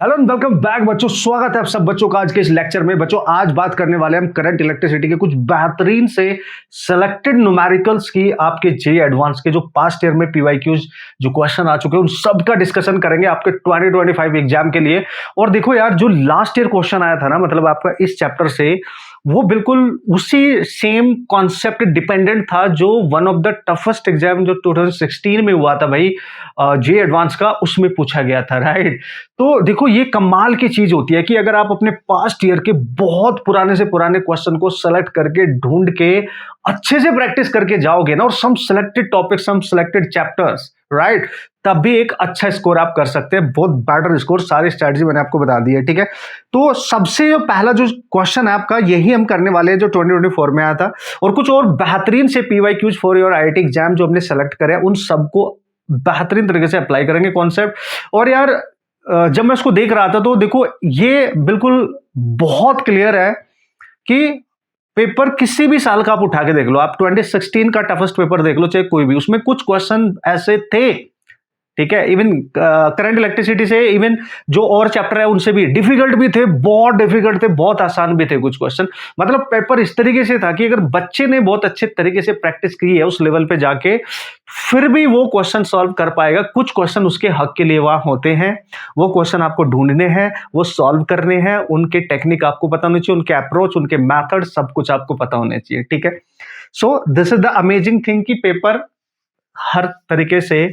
Hello and welcome back बच्चों। स्वागत है आप सब बच्चों का आज के इस लेक्चर में। बच्चों आज बात करने वाले हम करंट इलेक्ट्रिसिटी के कुछ बेहतरीन से सिलेक्टेड न्यूमेरिकल्स की, आपके जेईई एडवांस के जो पास्ट ईयर में पीवाईक्यूज जो क्वेश्चन आ चुके हैं उन सब का डिस्कशन करेंगे आपके 2025 एग्जाम के लिए। और देखो यार, जो लास्ट ईयर क्वेश्चन आया था ना, मतलब आपका इस चैप्टर से, वो बिल्कुल उसी सेम कॉन्सेप्ट डिपेंडेंट था जो one of the toughest exam जो 2016 में हुआ था भाई, जेईई एडवांस का, उसमें पूछा गया था, राइट। तो देखो ये कमाल की चीज होती है कि अगर आप अपने पास्ट ईयर के बहुत पुराने से पुराने क्वेश्चन को सेलेक्ट करके ढूंढ के अच्छे से प्रैक्टिस करके जाओगे ना, और सम सिलेक्टेड टॉपिक, सम सिलेक्टेड चैप्टर्स, राइट, तब भी एक अच्छा स्कोर आप कर सकते हैं, बहुत बेटर स्कोर। सारी स्ट्रेटजी मैंने आपको बता दी है, ठीक है। तो सबसे जो पहला जो क्वेश्चन है आपका, यही हम करने वाले हैं जो 2024 में आया था, और कुछ और बेहतरीन से PYQs for your IIT exam जो हमने सेलेक्ट करे उन सबको बेहतरीन तरीके से अप्लाई करेंगे कॉन्सेप्ट। और यार जब मैं उसको देख रहा था तो देखो ये बिल्कुल बहुत क्लियर है कि पेपर किसी भी साल का आप उठा के देख लो, आप 2016 का टफेस्ट पेपर देख लो, चाहे कोई भी, उसमें कुछ क्वेश्चन ऐसे थे, ठीक है। इवन करंट इलेक्ट्रिसिटी से, इवन जो और चैप्टर है उनसे भी डिफिकल्ट भी थे, बहुत डिफिकल्ट थे, बहुत आसान भी थे कुछ क्वेश्चन। मतलब पेपर इस तरीके से था कि अगर बच्चे ने बहुत अच्छे तरीके से प्रैक्टिस की है उस लेवल पे जाके, फिर भी वो क्वेश्चन सॉल्व कर पाएगा। कुछ क्वेश्चन उसके हक के लिए वहां होते हैं, वो क्वेश्चन आपको ढूंढने हैं, वो सॉल्व करने हैं, उनके टेक्निक आपको पता होनी चाहिए, उनके अप्रोच, उनके मैथड, सब कुछ आपको पता होने चाहिए, ठीक है। So this is the amazing thing कि पेपर हर तरीके से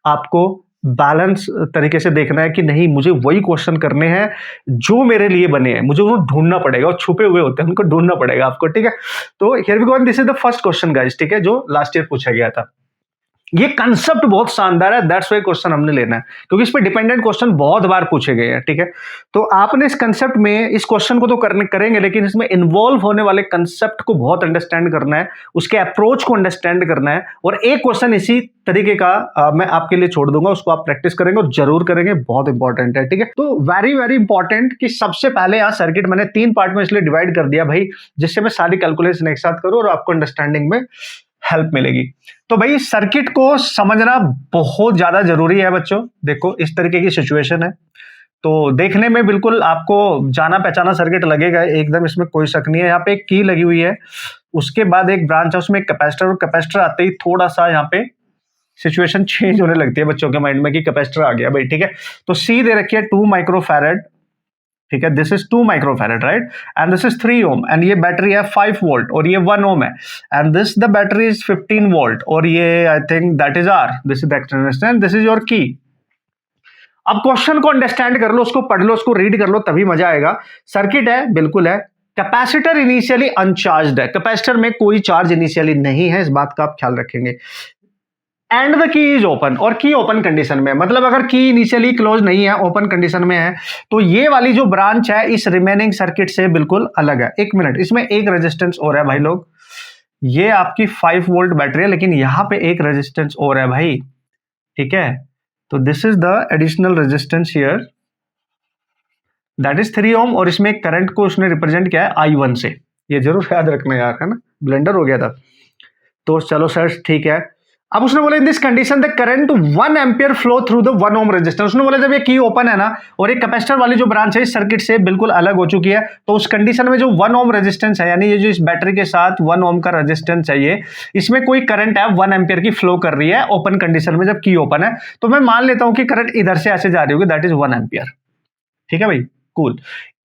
आपको बैलेंस तरीके से देखना है कि नहीं, मुझे वही क्वेश्चन करने हैं जो मेरे लिए बने हैं, मुझे उनको ढूंढना पड़ेगा, और छुपे हुए होते हैं उनको ढूंढना पड़ेगा आपको, ठीक है। तो here we go, this is the first question guys, ठीक है, जो लास्ट ईयर पूछा गया था। ये कंसेप्ट बहुत शानदार है, दैट्स व्हाई क्वेश्चन हमने लेना है, क्योंकि इस पे डिपेंडेंट क्वेश्चन बहुत बार पूछे गए हैं, ठीक है। तो आपने इस कंसेप्ट में इस क्वेश्चन को तो करेंगे, लेकिन इसमें इन्वॉल्व होने वाले कंसेप्ट को बहुत अंडरस्टैंड करना है, उसके अप्रोच को अंडरस्टैंड करना है। और एक क्वेश्चन इसी तरीके का मैं आपके लिए छोड़ दूंगा, उसको आप प्रैक्टिस करेंगे और जरूर करेंगे, बहुत इंपॉर्टेंट है, ठीक है। तो वेरी वेरी इंपॉर्टेंट कि सबसे पहले यहाँ सर्किट मैंने 3 पार्ट में इसलिए डिवाइड कर दिया भाई, जिससे मैं सारी कैलकुलेशन एक साथ करूं और आपको अंडरस्टैंडिंग में हेल्प मिलेगी। तो भाई सर्किट को समझना बहुत ज्यादा जरूरी है बच्चों। देखो इस तरीके की सिचुएशन है, तो देखने में बिल्कुल आपको जाना पहचाना सर्किट लगेगा एकदम, इसमें कोई शक नहीं है। यहाँ पे एक की लगी हुई है, उसके बाद एक ब्रांच है, उसमें एक कैपेसिटर, और कैपेसिटर आते ही थोड़ा सा यहाँ पे सिचुएशन चेंज होने लगती है बच्चों के माइंड में कि कैपेसिटर आ गया भाई, ठीक है। तो सी दे रखी है 2 माइक्रोफैरेड, ठीक है, this is 2 microfarad, right, and this is 3 ohm, and ये बैटरी है 5 वोल्ट और ये 1 ओम है, and this the battery is 15 volt, और ये I think that is R, this is the extension, this is your key. अब question को understand कर लो, उसको पढ़ लो, उसको रीड कर लो, तभी मजा आएगा। सर्किट है, बिल्कुल है। कैपेसिटर इनिशियली अनचार्ज्ड है, कैपेसिटर में कोई चार्ज इनिशियली नहीं है, इस बात का आप ख्याल रखेंगे। And the key is open, और की ओपन कंडीशन में, मतलब अगर की इनिशियली क्लोज नहीं है, ओपन कंडीशन में है, तो ये वाली जो ब्रांच है इस रिमेनिंग सर्किट से बिल्कुल अलग है। एक मिनट, इसमें एक रेजिस्टेंस और है भाई लोग, ये आपकी 5 वोल्ट बैटरी है, लेकिन यहां पे एक रेजिस्टेंस और है भाई, ठीक है। तो this is the additional resistance here, that is 3 ओम, और इसमें करंट को उसने रिप्रेजेंट किया है I1 से, ये जरूर याद रखना यार, है ना, ब्लेंडर हो गया था। तो चलो सर ठीक है। अब उसने बोला in this condition the current 1 ampere flow through the 1 ohm resistance. उसने बोला जब ये की ओपन है ना, और एक कैपेसिटर वाली जो ब्रांच है इस सर्किट से बिल्कुल अलग हो चुकी है, तो उस कंडीशन में जो 1 ओम रेजिस्टेंस है, यानी ये जो इस बैटरी के साथ 1 ओम का रेजिस्टेंस चाहिए, इसमें कोई करंट है 1 एम्पियर की फ्लो कर रही है ओपन कंडीशन में, जब की ओपन है। तो मैं मान लेता हूं कि करंट इधर से ऐसे जा रही होगी, दैट इज 1 एम्पियर, ठीक है भाई, कूल।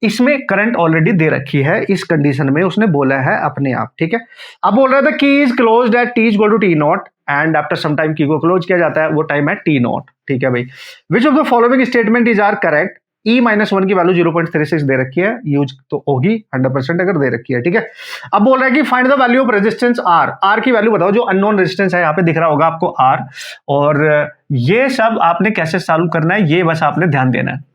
इसमें करंट ऑलरेडी दे रखी है इस कंडीशन में, उसने बोला है अपने आप, ठीक है। अब बोल रहा था key is closed at t equal to t not, and after some time key को क्लोज किया जाता है, वो टाइम है t नॉट, ठीक है भाई। Which of the following statement is are correct. E-1 की वैल्यू 0.36 दे रखी है, यूज तो होगी 100% अगर दे रखी है, ठीक है। अब बोल रहा है कि find the value of resistance R, R की वैल्यू बताओ, जो अननोन रेजिस्टेंस है यहाँ पे दिख रहा होगा आपको R, और ये सब आपने कैसे सॉल्व करना है ये बस आपने ध्यान देना है,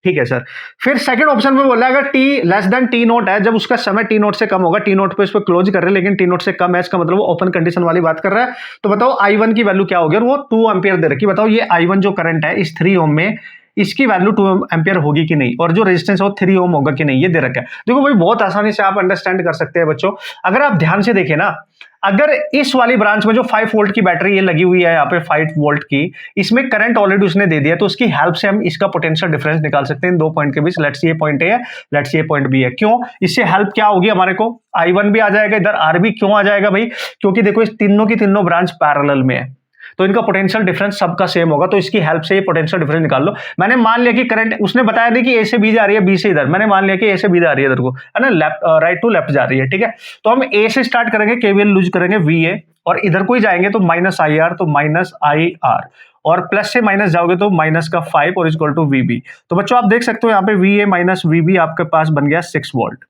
ठीक है सर। फिर सेकंड ऑप्शन में बोला अगर t less than t not है, जब उसका समय t नॉट से कम होगा, t नॉट पे इस पर क्लोज कर रहे हैं लेकिन t नॉट से कम है, इसका मतलब वो ओपन कंडीशन वाली बात कर रहा है। तो बताओ I1 की वैल्यू क्या होगी, और वो 2 एम्पियर दे रखी। बताओ ये I1 जो करंट है इस 3 ओम में, इसकी वैल्यू 2 एम्पियर होगी कि नहीं, और जो रेजिस्टेंस है वो 3 ओम होगा कि नहीं, ये दे रखा है। देखो भाई बहुत आसानी से आप अंडरस्टैंड कर सकते हैं बच्चों। अगर आप ध्यान से देखें ना, अगर इस वाली ब्रांच में जो 5 वोल्ट की बैटरी ये लगी हुई है यहाँ पे 5 वोल्ट की, इसमें करंट ऑलरेडी उसने दे दिया, तो उसकी हेल्प से हम इसका पोटेंशियल डिफरेंस निकाल सकते हैं इन दो पॉइंट के बीच। लेट्स सी ये पॉइंट ए है, लेट्स सी ये पॉइंट बी है। क्यों? इससे हेल्प क्या होगी हमारे को, I1 भी आ जाएगा इधर, R भी क्यों आ जाएगा भाई, क्योंकि देखो इस तीनों की तीनों ब्रांच पैरेलल में है, तो इनका पोटेंशियल डिफरेंस सबका सेम होगा, तो इसकी हेल्प से ये पोटेंशियल डिफरेंस निकाल लो। मैंने मान लिया कि करंट, उसने बताया नहीं कि ए से बी जा रही है, बी से इधर, मैंने मान लिया कि ए से बी जा रही है इधर को, है ना, लेफ्ट राइट टू लेफ्ट जा रही है, ठीक है। तो हम ए से स्टार्ट करेंगे, केवीएल यूज करेंगे VA, और इधर को ही जाएंगे तो -IR, तो -IR, और प्लस से माइनस जाओगे तो माइनस का 5 और इक्वल टू VB। तो बच्चों आप देख सकते हो यहाँ पे VA माइनस VB आपके पास बन गया 6 वोल्ट।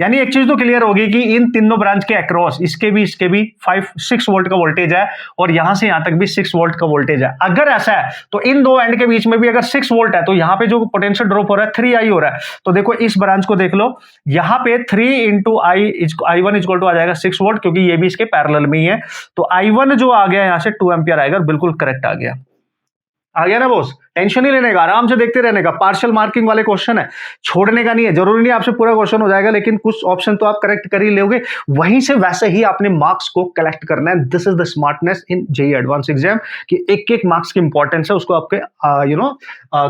यानी एक चीज तो क्लियर होगी कि इन तीनों ब्रांच के अक्रॉस इसके भी 6 वोल्ट का वोल्टेज है, और यहां से यहां तक भी 6 वोल्ट का वोल्टेज है। अगर ऐसा है तो इन दो एंड के बीच में भी अगर 6 वोल्ट है, तो यहां पे जो पोटेंशियल ड्रॉप हो रहा है 3I हो रहा है। तो देखो इस ब्रांच को देख लो, यहां पे 3 इंटू I1 इक्वल टू आ जाएगा 6 वोल्ट, क्योंकि ये भी इसके पैरेलल में ही है। तो I1 जो आ गया यहां से 2 एम्पियर आएगा, बिल्कुल करेक्ट आ गया ना बॉस। टेंशन नहीं लेने का, आराम से देखते रहने का। पार्शियल मार्किंग वाले क्वेश्चन है, छोड़ने का नहीं है। जरूरी नहीं आपसे पूरा क्वेश्चन हो जाएगा, लेकिन कुछ ऑप्शन तो आप करेक्ट कर ही लोगे, वहीं से वैसे ही आपने मार्क्स को कलेक्ट करना है। This is the smartness in JEE advance exam, कि एक एक मार्क्स की इंपॉर्टेंस है, उसको आपके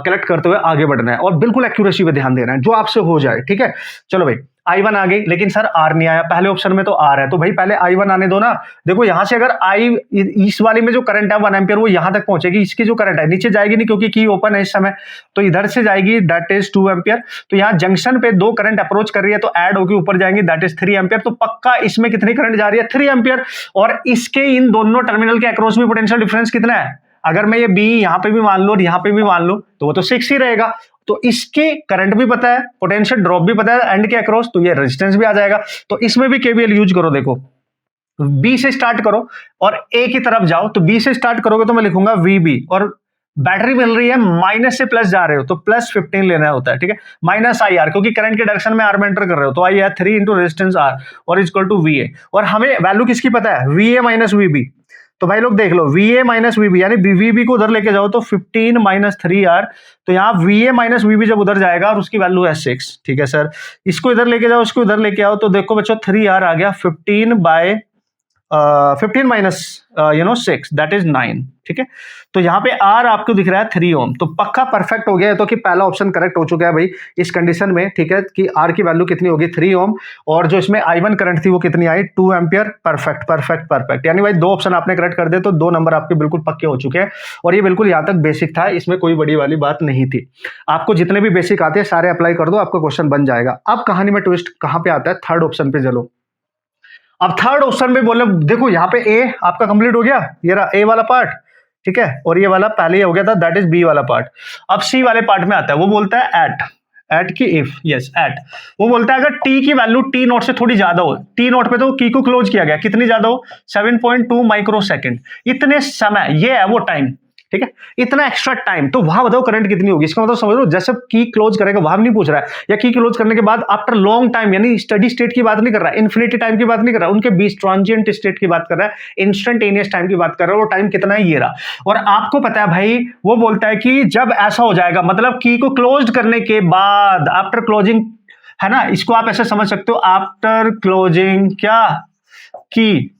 कलेक्ट करते हुए आगे बढ़ना है, और बिल्कुल एक्यूरेसी पे ध्यान देना है, जो आपसे हो जाए, ठीक है। चलो भाई I1 आ गई, लेकिन सर R नहीं आया। पहले ऑप्शन में तो R है, तो भाई पहले I1 आने दो ना। देखो यहां से अगर इस वाली में जो करंट है 1 एम्पियर, वो यहां तक पहुंचेगी, इसकी जो करंट है नीचे जाएगी नहीं, क्योंकि की ओपन है इस समय, तो इधर से जाएगी, दैट इज 2 एम्पियर। तो यहाँ जंक्शन पे दो करंट अप्रोच कर रही है, तो ऐड होगी, ऊपर जाएंगे, दैट इज 3 एम्पियर। तो पक्का इसमें कितनी करंट जा रही है, 3 एम्पियर। और इसके इन दोनों टर्मिनल के अक्रॉस भी पोटेंशियल डिफरेंस कितना है, अगर मैं ये B यहां पे भी मान लूं और यहां पे भी मान लूं, तो वो तो 6 ही रहेगा। तो इसके करंट भी पता है, पोटेंशियल ड्रॉप भी पता है एंड के अक्रॉस, तो ये रेजिस्टेंस भी आ जाएगा। तो इसमें भी केवीएल यूज करो। देखो B से स्टार्ट करो और A की तरफ जाओ, तो B से स्टार्ट करोगे तो मैं लिखूंगा VB, और बैटरी मिल रही है माइनस से प्लस जा रहे हो, तो +15 लेना होता है, ठीक है। -IR, क्योंकि करंट के डायरेक्शन में R में एंटर कर रहे हो, तो I है 3 इंटू रेजिस्टेंस R और इक्वल टू VA। और हमें वैल्यू किसकी पता है, VA माइनस VB। तो भाई लोग देख लो, VA माइनस VB, यानी VB को उधर लेके जाओ तो 15 माइनस 3R, तो यहाँ VA माइनस VB जब उधर जाएगा और उसकी वैल्यू है 6, ठीक है सर। इसको इधर लेके जाओ, इसको इधर लेके आओ, तो देखो बच्चों 3R आ गया, 15 माइनस 6, दैट इज 9, ठीक है। तो यहाँ पे R आपको दिख रहा है 3 ओम, तो पक्का परफेक्ट हो गया है, तो कि पहला ऑप्शन करेक्ट हो चुका है भाई इस कंडीशन में, ठीक है, कि R की वैल्यू कितनी होगी 3 ओम, और जो इसमें I1 करंट थी वो कितनी आई 2 एम्पियर। परफेक्ट परफेक्ट परफेक्ट, यानी भाई दो ऑप्शन आपने करेक्ट कर दिए, तो 2 नंबर आपके बिल्कुल पक्के हो चुके हैं। और ये बिल्कुल यहाँ तक बेसिक था, इसमें कोई बड़ी वाली बात नहीं थी। आपको जितने भी बेसिक आते हैं सारे अप्लाई कर दो, आपका क्वेश्चन बन जाएगा। अब कहानी में ट्विस्ट कहाँ पे आता है, थर्ड ऑप्शन पे चलो। अब थर्ड ऑप्शन में बोले, देखो यहाँ पे ए आपका कंप्लीट हो गया, ये रहा ए वाला पार्ट, ठीक है, और ये वाला पहले ही हो गया था, दैट इज बी वाला पार्ट। अब सी वाले पार्ट में आता है, वो बोलता है एट की इफ, यस एट, वो बोलता है अगर टी की वैल्यू टी नॉट से थोड़ी ज्यादा हो, टी नॉट पे तो की को क्लोज किया गया, कितनी ज्यादा हो 7.2 माइक्रो सेकेंड, इतने समय, ये है वो टाइम, ठीक है, इतना एक्स्ट्रा टाइम, तो वहां बताओ करंट कितनी होगी। इसका मतलब समझ लो, जैसे की क्लोज करेगा वहां नहीं पूछ रहा है, या की क्लोज करने के बाद आफ्टर लॉन्ग टाइम, यानी स्टडी स्टेट की बात नहीं कर रहा है, इन्फिनिटी टाइम की बात नहीं कर रहा है, उनके बीच ट्रांजिएंट स्टेट की बात कर रहा है, इंस्टेंटेनियस टाइम की बात कर रहा है। वो टाइम कितना है, ये रहा। और आपको पता है भाई, वो बोलता है कि जब ऐसा हो जाएगा, मतलब की को क्लोज करने के बाद, आफ्टर क्लोजिंग, है ना, इसको आप ऐसे समझ सकते हो, आफ्टर क्लोजिंग क्या की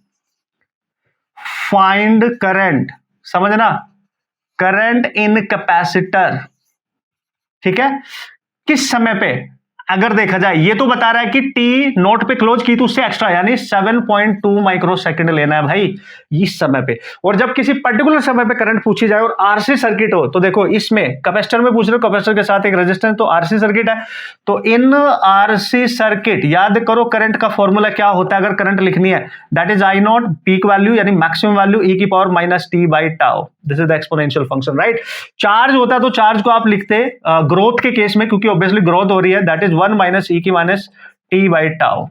फाइंड करंट, समझना, करंट इन कैपेसिटर, ठीक है, किस समय पे, अगर देखा जाए, ये तो बता रहा है कि टी नोट पे क्लोज की तो उससे एक्स्ट्रा, यानी 7.2 माइक्रो सेकंड लेना है भाई इस समय पे। और जब किसी पर्टिकुलर समय पे करंट पूछी जाए और आरसी सर्किट हो, तो देखो इसमें कैपेसिटर में पूछ रहे हो, कैपेसिटर के साथ एक रेजिस्टेंस, तो आरसी सर्किट है, तो इन आरसी सर्किट, याद करो करंट का फॉर्मूला क्या होता है अगर करंट लिखनी है, that is I not peak value, यानी मैक्सिमम वैल्यू e की power minus T by tau, this is the exponential function, right. Charge होता है तो चार्ज को आप लिखते ग्रोथ के केस में, क्योंकि ऑब्वियसली ग्रोथ हो रही है, दैट इज 1 माइनस ई की माइनस टी बाई टाउ,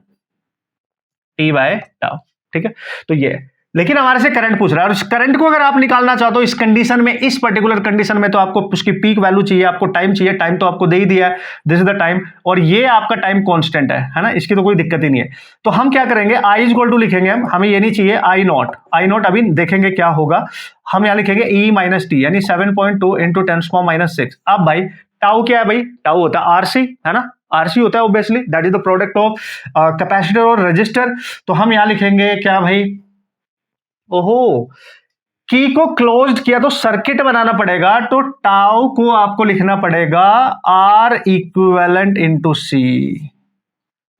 ठीक है। तो ये लेकिन हमारे से करंट पूछ रहा है, और इस करंट को अगर आप निकालना चाहते हो इस कंडीशन में, इस पर्टिकुलर कंडीशन में, तो आपको उसकी पीक वैल्यू चाहिए, आपको टाइम चाहिए, टाइम तो आपको दे ही दिया है, दिस इज द टाइम, और ये आपका टाइम कांस्टेंट है ना, इसकी तो कोई दिक्कत ही नहीं है। तो हम क्या करेंगे, आई इज इक्वल टू लिखेंगे, हमें ये नहीं चाहिए आई नॉट, आई नॉट अभी देखेंगे क्या होगा, हम यहां लिखेंगे ई माइनस टी, यानी 7.2 इंटू 10⁻⁻⁶। अब भाई टाउ क्या है, भाई टाउ होता है आरसी, है ना, आरसी होता है obviously, that is the product of capacitor और रजिस्टर। तो हम यहां लिखेंगे क्या भाई, ओहो, की को क्लोज्ड किया तो सर्किट बनाना पड़ेगा, तो टाउ को आपको लिखना पड़ेगा आर इक्विवेलेंट इंटू सी।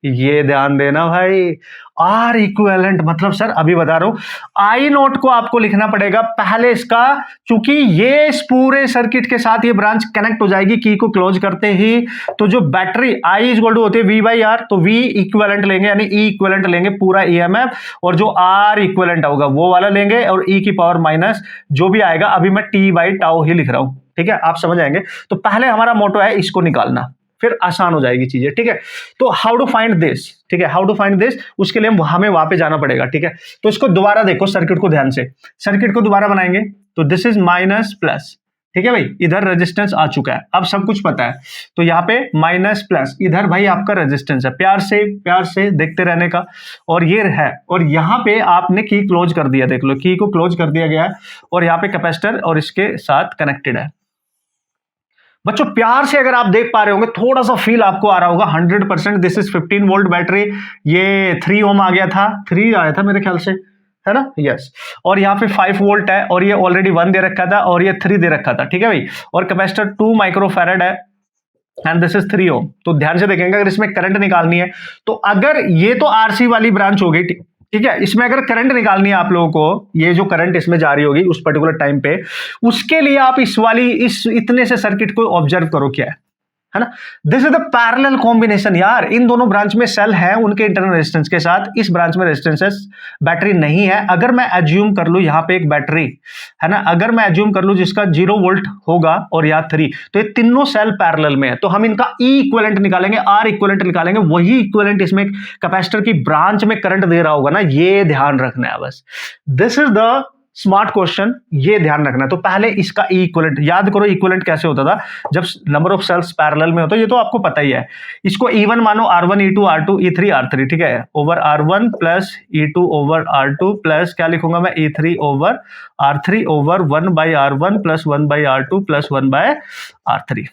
ये ध्यान देना भाई, आर इक्विवेलेंट मतलब सर अभी बता रहा हूं, आई नोट को आपको लिखना पड़ेगा पहले इसका, क्योंकि ये इस पूरे सर्किट के साथ ये ब्रांच कनेक्ट हो जाएगी की को क्लोज करते ही। तो जो battery I is equal to होती है वी बाई आर, तो वी इक्विवेलेंट लेंगे, यानी ई इक्विवेलेंट लेंगे पूरा ईएमएफ, और जो आर इक्विवेलेंट होगा वो वाला लेंगे, और ई की पावर माइनस जो भी आएगा, अभी मैं टी बाई टाउ ही लिख रहा हूं, ठीक है, आप समझ आएंगे। तो पहले हमारा मोटो है इसको निकालना, फिर आसान हो जाएगी चीजें, ठीक है। तो हाउ टू फाइंड दिस, ठीक है, हाउ टू फाइंड दिस, उसके लिए हमें वहां पे जाना पड़ेगा, ठीक है। तो इसको दोबारा देखो, सर्किट को ध्यान से, सर्किट को दोबारा बनाएंगे, तो दिस इज माइनस प्लस, ठीक है भाई, इधर रेजिस्टेंस आ चुका है, अब सब कुछ पता है, तो यहाँ पे माइनस प्लस, इधर भाई आपका रेजिस्टेंस है, प्यार से देखते रहने का, और ये है, और यहाँ पे आपने की क्लोज कर दिया, देख लो की को क्लोज कर दिया गया है, और यहाँ पे कैपेसिटर और इसके साथ कनेक्टेड है। बच्चों प्यार से अगर आप देख पा रहे होंगे, थोड़ा सा फील आपको आ रहा होगा, 100%। दिस इज 15 वोल्ट बैटरी, ये 3 ओम आ गया था, 3 आया था मेरे ख्याल से, है ना, यस। और यहाँ पे 5 वोल्ट है, और ये ऑलरेडी 1 दे रखा था, और ये 3 दे रखा था, ठीक है भाई, और कैपेसिटर 2 माइक्रोफैराड है, एंड दिस इज 3 ओम। तो ध्यान से देखेंगे, अगर इसमें करंट निकालनी है, तो अगर ये तो आरसी वाली ब्रांच हो गई, ठीक है, इसमें अगर करंट निकालनी है आप लोगों को, ये जो करंट इसमें जा रही होगी उस पर्टिकुलर टाइम पे, उसके लिए आप इस इतने से सर्किट को ऑब्जर्व करो क्या है ना, this is the parallel combination यार, इन दोनों ब्रांच में सेल है उनके इंटरनल रेजिस्टेंस के साथ, इस ब्रांच में रेजिस्टेंस बैटरी नहीं है। अगर मैं एज्यूम कर लूं यहाँ पे एक बैटरी है ना, अगर मैं एज्यूम कर लूं जिसका 0 वोल्ट होगा और यहाँ 3, तो ये तीनों सेल पैरेलल में है, तो हम इनका ई इक्विवेलेंट निकालेंगे, आर इक्विवेलेंट निकालेंगे, वही इक्विवेलेंट इसमें कैपेसिटर की ब्रांच में करंट दे रहा होगा ना, ये ध्यान रखना है बस, this is the smart question, ये ध्यान रखना है। तो पहले इसका ई इक्विवेलेंट याद करो, इक्विवेलेंट कैसे होता था जब नंबर ऑफ सेल्स पैरेलल में होता है, ये तो आपको पता ही है। इसको E1 मानो, R1 E2 R2 E3 R3, ठीक है, over R1 plus E2 over R2 plus क्या लिखूंगा मैं, E3 over R3 over 1 by R1 plus 1 by R2 plus 1 by R3।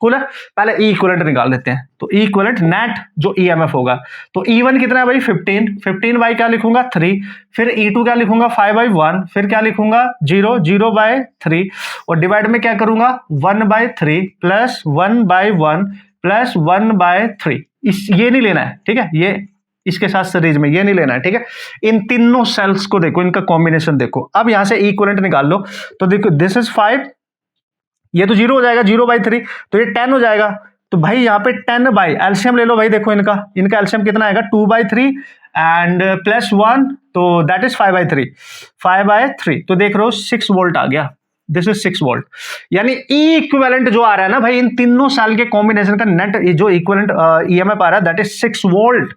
Cool है, पहले ई इक्विवेलेंट निकाल लेते हैं। तो ई इक्विवेलेंट नेट जो ईएमएफ होगा, तो E1 कितना है भाई 15 बाई क्या लिखूंगा 3, फिर E2 क्या लिखूंगा 5 बाई 1, फिर क्या लिखूंगा 0 बाय 3, और डिवाइड में क्या करूंगा 1 by 3 plus 1 by 1 plus 1 by 3। ये नहीं लेना है, ठीक है, ये इसके साथ सीरीज में ये नहीं लेना है, ठीक है। इन तीनों सेल्स को देखो, इनका कॉम्बिनेशन देखो। अब यहां से इक्विवेलेंट निकाल लो, तो देखो दिस इज 5, ये तो 0 हो जाएगा, 0 बाई 3, तो ये 10 हो जाएगा। तो भाई यहाँ पे 10 बाई एलसीएम ले लो भाई, देखो इनका एलसीएम कितना आएगा 2 बाई 3 एंड प्लस 1, तो दैट इज 5 बाई 3, 5 बाई 3, तो देख रहे हो 6 वोल्ट आ गया, दिस इज 6 वोल्ट। यानी ई इक्विवेलेंट जो आ रहा है ना भाई, इन तीनों सेल के कॉम्बिनेशन का नेट जो इक्विवेलेंट ईएमएफ आ रहा है दैट इज 6 वोल्ट।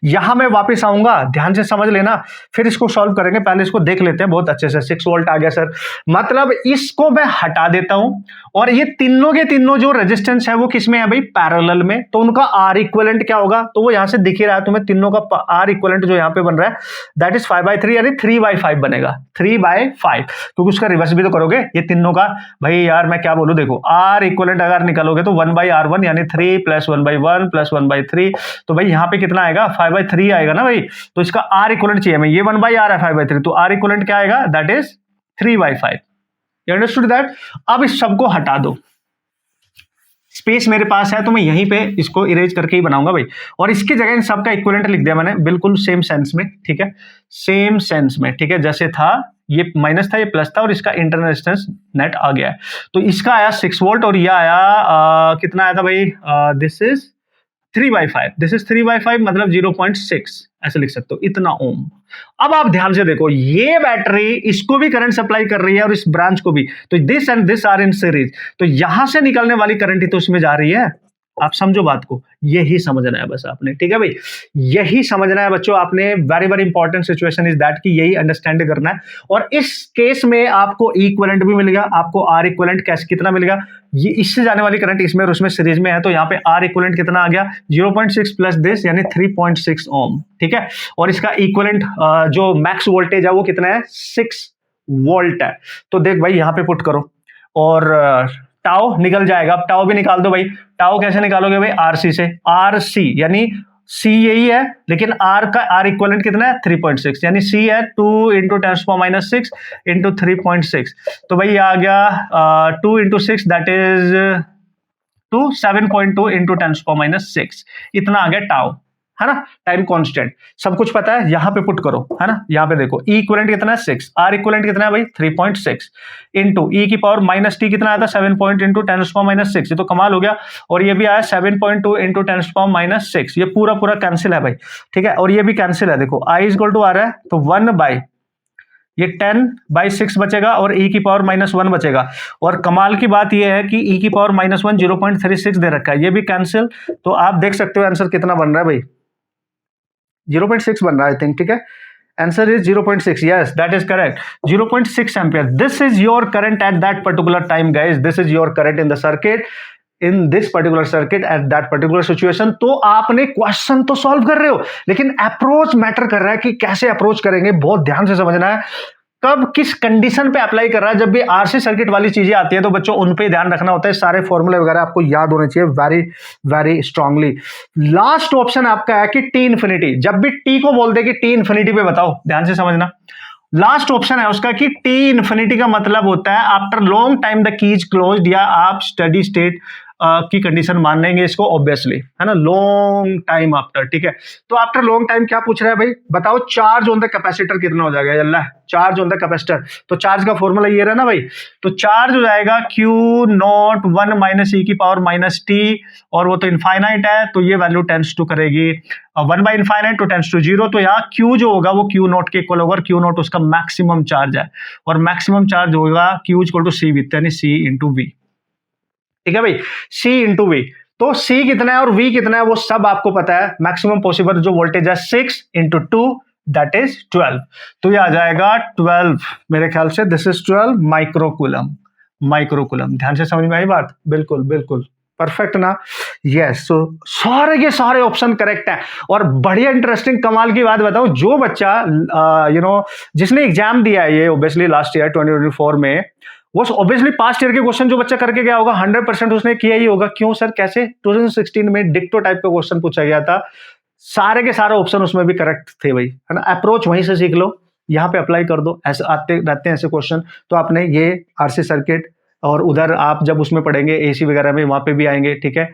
यहां मैं वापस आऊंगा, ध्यान से समझ लेना, फिर इसको सॉल्व करेंगे, पहले इसको देख लेते हैं बहुत अच्छे से। 6 वोल्ट आ गया सर, मतलब इसको मैं हटा देता हूं, और ये तीनों के तीनों जो रेजिस्टेंस है वो किसमें है भाई, पैरेलल में, तो उनका आर इक्विवेलेंट क्या होगा, तो वो यहां से दिख ही रहा है तुम्हें, तीनों का आर इक्विवेलेंट जो यहां पे बन रहा है दैट इज 5 बाई 3, यानी 3 बाई 5 बनेगा, 3 बाई 5, क्योंकि उसका रिवर्स भी तो करोगे ये तीनों का। भाई यार मैं क्या बोलूं, देखो आर इक्विवेलेंट अगर निकालोगे तो 1 बाई R1 यानी 3 प्लस 1 बाई 1 प्लस 1 बाई 3, तो भाई यहाँ पे कितना आएगा 5 बाई 3 आएगा ना भाई, तो इसका आर इक्विवेलेंट चाहिए हमें, ये 1 बाई R है 5 बाई 3, तो आर इक्विवेलेंट क्या आएगा that is 3 by 5। You understood that. अब इस सबको हटा दो, स्पेस मेरे पास है तो मैं यहीं पे इसको इरेज करके ही बनाऊंगा भाई, और इसकी जगह इन सबका इक्विवेलेंट लिख दिया मैंने, बिल्कुल सेम सेंस में, ठीक है, सेम सेंस में, ठीक है, जैसे था ये माइनस था ये प्लस था, और इसका इंटरनल रेजिस्टेंस नेट आ गया है। तो इसका आया 6 वोल्ट, और ये आया कितना आया था भाई, this is 3 by 5, this is 3 by 5 मतलब 0.6 ऐसे लिख सकते हो, इतना ओम। अब आप ध्यान से देखो, ये बैटरी इसको भी करंट सप्लाई कर रही है और इस ब्रांच को भी, तो this and this are in series, तो यहां से निकलने वाली करंट ही तो इसमें जा रही है, आप समझो बात को, यही समझना है बस आपने, ठीक है भाई, यही समझना है बच्चों आपने। Very very important situation is that कि यही अंडरस्टैंड करना है। और इस केस में आपको इक्विवेलेंट भी मिलेगा, आपको आर इक्विवेलेंट कैसे कितना मिलेगा, ये इससे जाने वाली करंट इसमें और उसमें सीरीज में है, तो यहाँ पे आर इक्विवेलेंट कितना आ गया 0.6 प्लस दिस यानी 3.6 ओम, ठीक है। और इसका इक्विवेलेंट जो मैक्स वोल्टेज है वो कितना है 6 वोल्ट है। तो देख भाई यहाँ पे पुट करो और टाउ निकल जाएगा, अब टाउ भी निकाल दो भाई। टाउ कैसे निकालोगे भाई, आरसी से, आरसी यानी सी यही है, लेकिन आर का आर इक्विवेलेंट कितना है 3.6 यानी सी है 2 इंटू 10⁻⁻6 इंटू 3.6। तो भाई आ गया 2 इंटू 6 दैट इज 7.2 इंटू 10⁻⁻6, इतना आ गया टाउ, है ना, टाइम कांस्टेंट, सब कुछ पता है। यहां पे पुट करो, है ना, यहां पे देखो ई इक्विवेलेंट कितना है 6, आर इक्विवेलेंट कितना है भाई 3.6 इंटू ई की पावर माइनस टी कितना आया था 7 पॉइंट इंटू 10⁻⁻6, ये तो कमाल हो गया। और ये भी आया 7.2 इंटू 10⁻⁻6, ये पूरा पूरा कैंसिल है भाई, ठीक है। और ये भी कैंसिल है, देखो आई इक्वल टू आ रहा है तो 1 बाई ये 10/6 बचेगा और e की पावर -1 बचेगा। और कमाल की बात यह है कि e की पावर -1 0.36 दे रखा है, ये भी कैंसिल। तो आप देख सकते हो आंसर कितना बन रहा है भाई, 0.6 बन रहा है आई थिंक, ठीक है। Answer is 0.6, yes that is correct, 0.6 ampere. This is your current at that particular time guys, this is your current in the circuit, in this particular circuit at that particular situation. तो आपने question तो solve कर रहे हो, लेकिन approach matter कर रहा है कि कैसे अप्रोच करेंगे, बहुत ध्यान से समझना है। कब किस कंडीशन पे अप्लाई कर रहा है, जब भी आरसी सर्किट वाली चीजें आती हैं तो बच्चों उन पे ध्यान रखना होता है, सारे फॉर्मूले वगैरह आपको याद होने चाहिए very very strongly. Last option आपका है कि टी इन्फिनिटी, जब भी टी को बोल दे कि टी इन्फिनिटी पे बताओ, ध्यान से समझना। लास्ट ऑप्शन है उसका कि टी इन्फिनिटी का मतलब होता है after long time the key is closed, या आप स्टडी स्टेट की कंडीशन मान लेंगे इसको ऑब्वियसली, है ना, लॉन्ग टाइम आफ्टर, ठीक है। तो आफ्टर लॉन्ग टाइम क्या पूछ रहा है भाई, बताओ चार्ज ऑन द कैपेसिटर कितना हो जाएगा, अल्लाह, चार्ज ऑन द कैपेसिटर, तो चार्ज का फॉर्मूला ये रहा ना भाई, तो चार्ज हो जाएगा Q नॉट 1 माइनस ई की पावर माइनस टी, और वो तो इनफाइनाइट है तो ये वैल्यू टेंस टू करेगी 1 by infinite to tends to 0, तो यहाँ Q जो होगा वो Q नॉट के इक्वल होगा, और Q नॉट उसका मैक्सिमम चार्ज है, और मैक्सिमम चार्ज होगा Q equal to C with यानी C इंटू वी, ठीक है भाई, C इंटू वी। तो C कितना है और V कितना है वो सब आपको पता है। मैक्सिमम पॉसिबल जो वोल्टेज है 6 इंटू 2 दैट इज 12, तो ये आ जाएगा 12, मेरे ख्याल से दिस इज 12 माइक्रोकूलम, माइक्रोकूलम। ध्यान से समझ में आई बात, बिल्कुल बिल्कुल परफेक्ट ना, यस। सो सारे के सारे ऑप्शन करेक्ट है। और बढ़िया इंटरेस्टिंग कमाल की बात बताऊं, जो बच्चा जिसने एग्जाम दिया है ये ऑब्वियसली लास्ट ईयर 2024 में, वो ऑब्वियसली पास्ट ईयर के क्वेश्चन जो बच्चा करके गया होगा 100% उसने किया ही होगा। क्यों सर, कैसे, 2016 में डिक्टो टाइप का क्वेश्चन पूछा गया था, सारे के सारे ऑप्शन उसमें भी करेक्ट थे भाई, है ना। अप्रोच वहीं से सीख लो, यहाँ पे अप्लाई कर दो, ऐसे आते रहते हैं ऐसे क्वेश्चन। तो आपने ये आरसी सर्किट, और उधर आप जब उसमें पढ़ेंगे एसी वगैरह में, वहां पे भी आएंगे, ठीक है।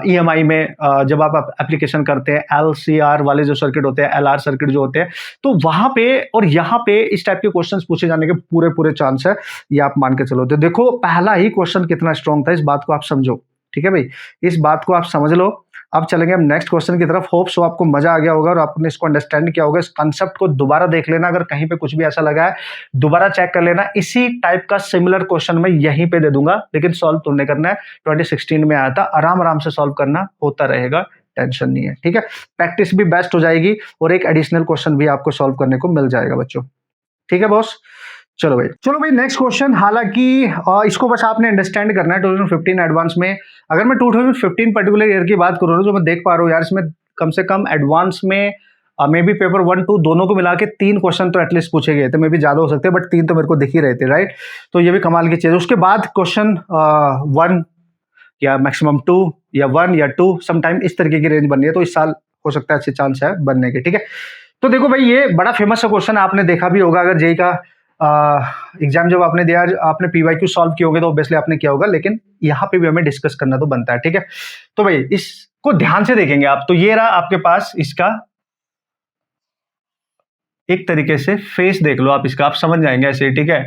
ईएमआई में जब आप एप्लीकेशन करते हैं, एलसीआर वाले जो सर्किट होते हैं, एलआर सर्किट जो होते हैं, तो वहां पे और यहाँ पे इस टाइप के क्वेश्चंस पूछे जाने के पूरे पूरे चांस है, ये आप मान के चलो। तो देखो पहला ही क्वेश्चन कितना स्ट्रॉन्ग था, इस बात को आप समझो, ठीक है भाई, इस बात को आप समझ लो। अब चलेंगे हम नेक्स्ट क्वेश्चन की तरफ। होप सो आपको मजा आ गया होगा और आपने इसको अंडरस्टैंड किया होगा। इस कंसेप्ट को दोबारा देख लेना, अगर कहीं पे कुछ भी ऐसा लगा है दोबारा चेक कर लेना। इसी टाइप का सिमिलर क्वेश्चन मैं यहीं पे दे दूंगा, लेकिन सॉल्व तुमने करना है, 2016 में आया था, आराम आराम से सॉल्व करना, होता रहेगा, टेंशन नहीं है, ठीक है। प्रैक्टिस भी बेस्ट हो जाएगी और एक एडिशनल क्वेश्चन भी आपको सॉल्व करने को मिल जाएगा बच्चों, ठीक है बॉस। चलो भाई नेक्स्ट क्वेश्चन। हालांकि इसको बस आपने अंडरस्टैंड करना है 2015 एडवांस में। अगर मैं 2015 पर्टिकुलर ईयर की बात करूँ, जो मैं देख पा रहा हूँ यार, इसमें कम से कम एडवांस में मे बी पेपर 1 2 दोनों को मिला के 3 क्वेश्चन तो एटलीस्ट पूछे गए थे, मे बी ज्यादा हो सकते हैं, बट 3 तो मेरे को दिख ही रहे थे, राइट। तो ये भी कमाल की चीज है। उसके बाद क्वेश्चन 1 या मैक्सिमम 2 या 1 या 2 समटाइम इस तरीके की रेंज बन रही है, तो इस साल हो सकता है अच्छे चांस है बनने के, ठीक है। तो देखो भाई, ये बड़ा फेमस क्वेश्चन आपने देखा भी होगा, अगर जेई का एग्जाम जब आपने दिया, आपने पीवाईक्यू सॉल्व किए होंगे तो ऑब्वियसली आपने किया होगा, लेकिन यहाँ पे भी हमें डिस्कस करना तो बनता है, ठीक है। तो भाई इसको ध्यान से देखेंगे आप, तो ये रहा आपके पास इसका एक तरीके से फेस देख लो आप इसका, आप समझ जाएंगे ऐसे, ठीक है।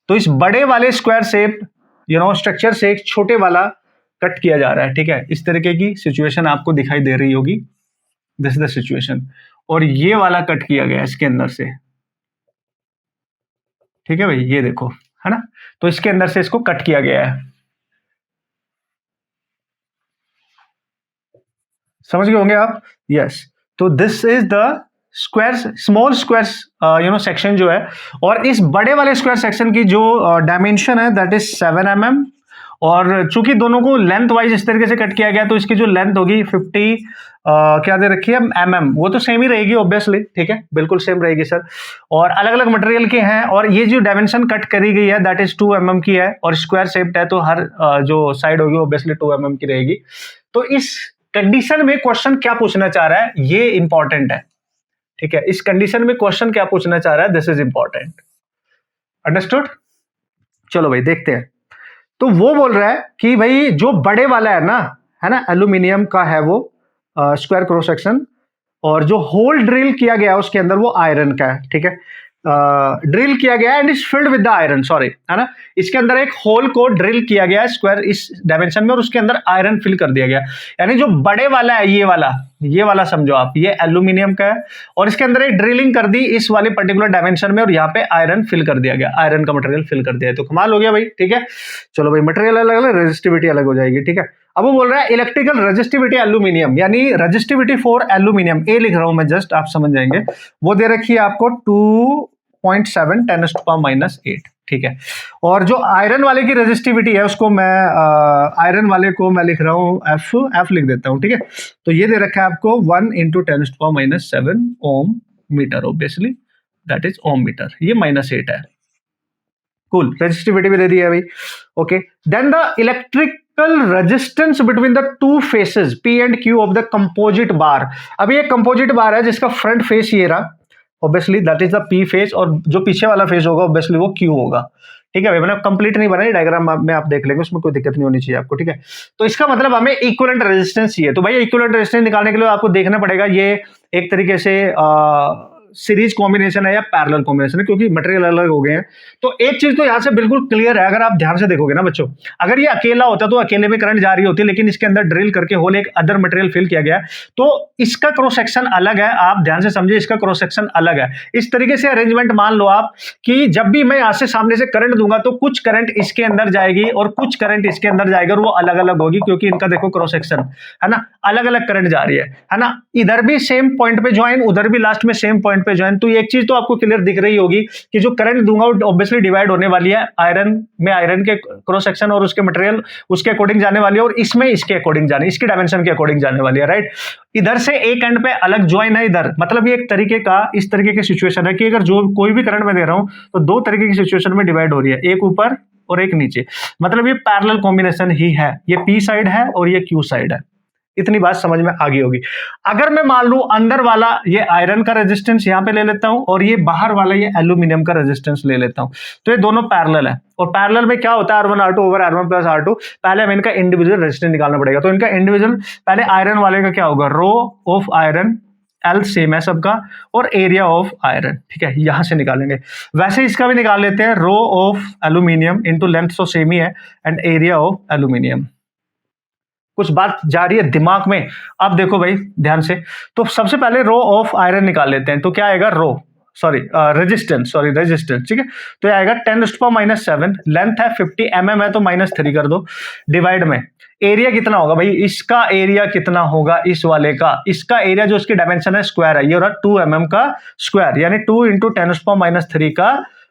तो इस बड़े वाले स्क्वायर शेप स्ट्रक्चर से एक छोटे वाला कट किया जा रहा है, ठीक है। इस तरीके की सिचुएशन आपको दिखाई दे रही होगी, दिस इज द सिचुएशन, और ये वाला कट किया गया इसके अंदर से, ठीक है भाई, ये देखो, है ना। तो इसके अंदर से इसको कट किया गया है, समझ गए होंगे आप? यस। तो this is the squares, small squares section जो है, और इस बड़े वाले स्क्वायर सेक्शन की जो डायमेंशन है दैट इज 7 mm, और चूंकि दोनों को लेंथ वाइज इस तरीके से कट किया गया तो इसकी जो लेंथ होगी 50 क्या दे रखी है mm, वो तो सेम ही रहेगी ऑब्वियसली, ठीक है, बिल्कुल सेम रहेगी सर। और अलग अलग मटेरियल के हैं, और ये जो डायमेंशन कट करी गई है दैट इज 2 mm की है, और स्क्वायर शेप्ड है तो हर जो साइड होगी ऑब्वियसली 2 mm की रहेगी। तो इस कंडीशन में क्वेश्चन क्या पूछना चाह रहा है ये इंपॉर्टेंट है, ठीक है, इस कंडीशन में क्वेश्चन क्या पूछना चाह रहा है, दिस इज इंपॉर्टेंट। अंडरस्टूड? चलो भाई देखते हैं। तो वो बोल रहा है कि भाई जो बड़े वाला है ना, एल्यूमिनियम का है वो स्क्वायर क्रॉस सेक्शन, और जो होल ड्रिल किया गया है उसके अंदर वो आयरन का है, ठीक है, ड्रिल किया गया है and is filled with the iron, sorry, है ना, इसके अंदर एक होल को ड्रिल किया गया है स्क्वायर इस डायमेंशन में, और उसके अंदर आयरन फिल कर दिया गया। यानी जो बड़े वाला है ये वाला समझो आप, ये एल्यूमिनियम का है, और इसके अंदर एक ड्रिलिंग कर दी इस वाले पर्टिकुलर डायमेंशन में, और यहाँ पे आयरन फिल कर दिया गया, आयरन का मटेरियल फिल कर दिया है। तो कमाल हो गया भाई, ठीक है। चलो भाई, मटेरियल अलग अलग, रेजिस्टिविटी अलग हो जाएगी, ठीक है। अब वो बोल रहा है इलेक्ट्रिकल रेजिस्टिविटी एल्यूमिनियम, यानी रेजिस्टिविटी फॉर एल्यूमिनियम, ए लिख रहा हूं मैं जस्ट, आप समझ जाएंगे। वो दे रखी है आपको 2.7 10⁻⁸, ठीक है। और जो आयरन वाले की रेजिस्टिविटी है उसको मैं आयरन वाले को मैं लिख रहा हूं एफ लिख देता हूं, ठीक है। तो ये दे रखा है आपको 1 × 10⁻⁷ ohm meter, obviously that is ohm meter, ये -8 है। कूल, रेजिस्टिविटी भी दे दी है भाई, okay. Then the electrical resistance between the two faces P and Q of the composite bar. अभी एक कंपोजिट बार है जिसका फ्रंट फेस ये रहा, obviously that is the P face, और जो पीछे वाला फेस होगा ऑब्वियसली वो Q होगा, ठीक है भाई। मैंने कंप्लीट नहीं बनाई, डायग्राम में आप देख लेंगे, उसमें कोई दिक्कत नहीं होनी चाहिए आपको, ठीक है। तो इसका मतलब हमें इक्विवेलेंट रेजिस्टेंस चाहिए। तो भाई इक्विवेलेंट रेजिस्टेंस निकालने के लिए आपको देखना पड़ेगा ये एक तरीके से सीरीज कॉम्बिनेशन है या पैरेलल कॉम्बिनेशन है, क्योंकि मटेरियल अलग हो गए हैं। तो एक चीज तो यहां से बिल्कुल क्लियर है, अगर आप ध्यान से देखोगे ना बच्चों, अगर ये अकेला होता तो अकेले में करंट जा रही होती, लेकिन इसके अंदर ड्रिल करके होल एक अदर मटेरियल फिल किया गया, तो इसका क्रॉस सेक्शन अलग है। आप ध्यान से समझिए, इसका क्रॉस सेक्शन अलग है। इस तरीके से अरेंजमेंट मान लो आप कि जब भी मैं यहां से सामने से करंट दूंगा तो कुछ करंट इसके अंदर जाएगी और कुछ करंट इसके अंदर जाएगी, और वो अलग अलग होगी, क्योंकि इनका देखो क्रॉस सेक्शन है ना, अलग अलग करंट जा रही है ना, इधर भी सेम पॉइंट पे ज्वाइन, उधर भी लास्ट में सेम पॉइंट पे ज्वाइन। तो एक चीज तो आपको क्लियर दिख रही होगी कि जो करंट दूंगा वो ऑब्वियसली डिवाइड होने वाली है, आयरन में आयरन के क्रॉस सेक्शन और उसके मटेरियल उसके अकॉर्डिंग जाने वाली है, और इसमें इसके अकॉर्डिंग जाने, इसकी डायमेंशन के अकॉर्डिंग जाने वाली है, राइट। इधर से एक एंड पे अलग ज्वाइन है इधर, मतलब ये एक तरीके का इस तरीके की सिचुएशन है कि अगर जो कोई भी करंट मैं दे रहा हूं तो दो तरीके की सिचुएशन में डिवाइड हो रही है, एक ऊपर और एक नीचे, मतलब ये पैरेलल कॉम्बिनेशन ही है, ये P साइड है और ये Q साइड है। इतनी बात समझ में आ गई होगी। अगर मैं मान लूं अंदर वाला ये आयरन का रेजिस्टेंस यहां पे ले लेता हूं, और ये बाहर वाला ये एल्यूमिनियम का रेजिस्टेंस ले लेता हूं, तो ये दोनों पैरेलल है। और पैरेलल में क्या होता है, R1 R2 over R1 plus R2। पहले हमें इनका इंडिविजुअल रेजिस्टेंस निकालना पड़ेगा। तो इनका इंडिविजुअल, पहले आयरन वाले का क्या होगा, rho of iron, L same है सबका, और एरिया ऑफ आयरन, ठीक है, यहां से निकालेंगे। वैसे इसका भी निकाल लेते हैं, rho of aluminium into length तो सेम ही है, एंड एरिया ऑफ एल्यूमिनियम। कुछ बात जा रही है दिमाग में, अब देखो भाई ध्यान से। तो सबसे पहले रो ऑफ आयरन निकाल लेते हैं, तो क्या आएगा, रेजिस्टेंस, ठीक है। तो ये आएगा 10⁻⁷, लेंथ है 50 mm है तो -3 कर दो, डिवाइड में एरिया कितना होगा भाई, इसका एरिया कितना होगा, इस वाले का, इसका एरिया जो इसकी डायमेंशन है स्क्वायर है, ये हो रहा 2 mm का स्क्वायर, यानी 2 × 10⁻³ का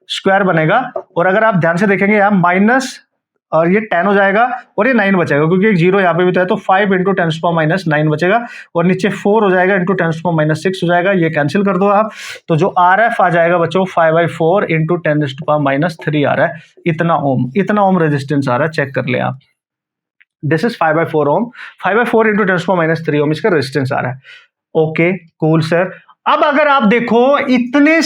स्क्वायर बनेगा। और अगर आप ध्यान से देखेंगे यहाँ माइनस, और ये 10 हो जाएगा और ये 9 बचेगा, क्योंकि एक जीरो यहाँ पे भी तो है, तो 5 × 10⁻⁹ बचेगा, और नीचे 4 हो जाएगा इंटू 10⁻⁶ हो जाएगा, ये कैंसिल कर दो आप। तो जो RF आ जाएगा बच्चों 5/4 × 10⁻³ आ रहा है, इतना ओम रेजिस्टेंस आ रहा है, चेक कर ले आप। दिस इज 5/4 ओम, 5/4 × 10⁻³ ओम इसका रेजिस्टेंस आ रहा है। Okay cool sir. अब अगर आप देखो इतने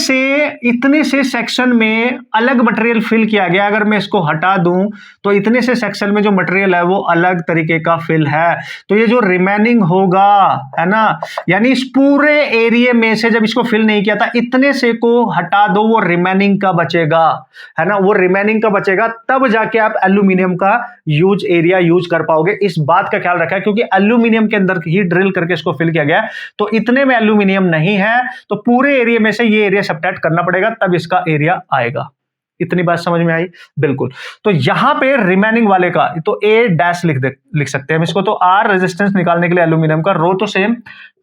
से सेक्शन में अलग मटेरियल फिल किया गया, अगर मैं इसको हटा दूं तो इतने से सेक्शन में जो मटेरियल है वो अलग तरीके का फिल है, तो ये जो रिमेनिंग होगा है ना, यानी इस पूरे एरिया में से जब इसको फिल नहीं किया था इतने से को हटा दो, वो रिमेनिंग का बचेगा, है ना, वो रिमेनिंग का बचेगा, तब जाके आप एल्यूमिनियम का एरिया यूज कर पाओगे। इस बात का ख्याल रखा है, क्योंकि एल्यूमिनियम के अंदर ही ड्रिल करके इसको फिल किया गया, तो इतने में एल्यूमिनियम नहीं है, तो पूरे एरिया में से ये एरिया सब्ट्रैक्ट करना पड़ेगा, तब इसका एरिया आएगा। इतनी बात समझ में आई? बिल्कुल। तो यहां पे रिमेनिंग वाले का तो ए डैश लिख सकते हैं हम इसको। तो आर रेजिस्टेंस निकालने के लिए एल्यूमिनियम का रो तो सेम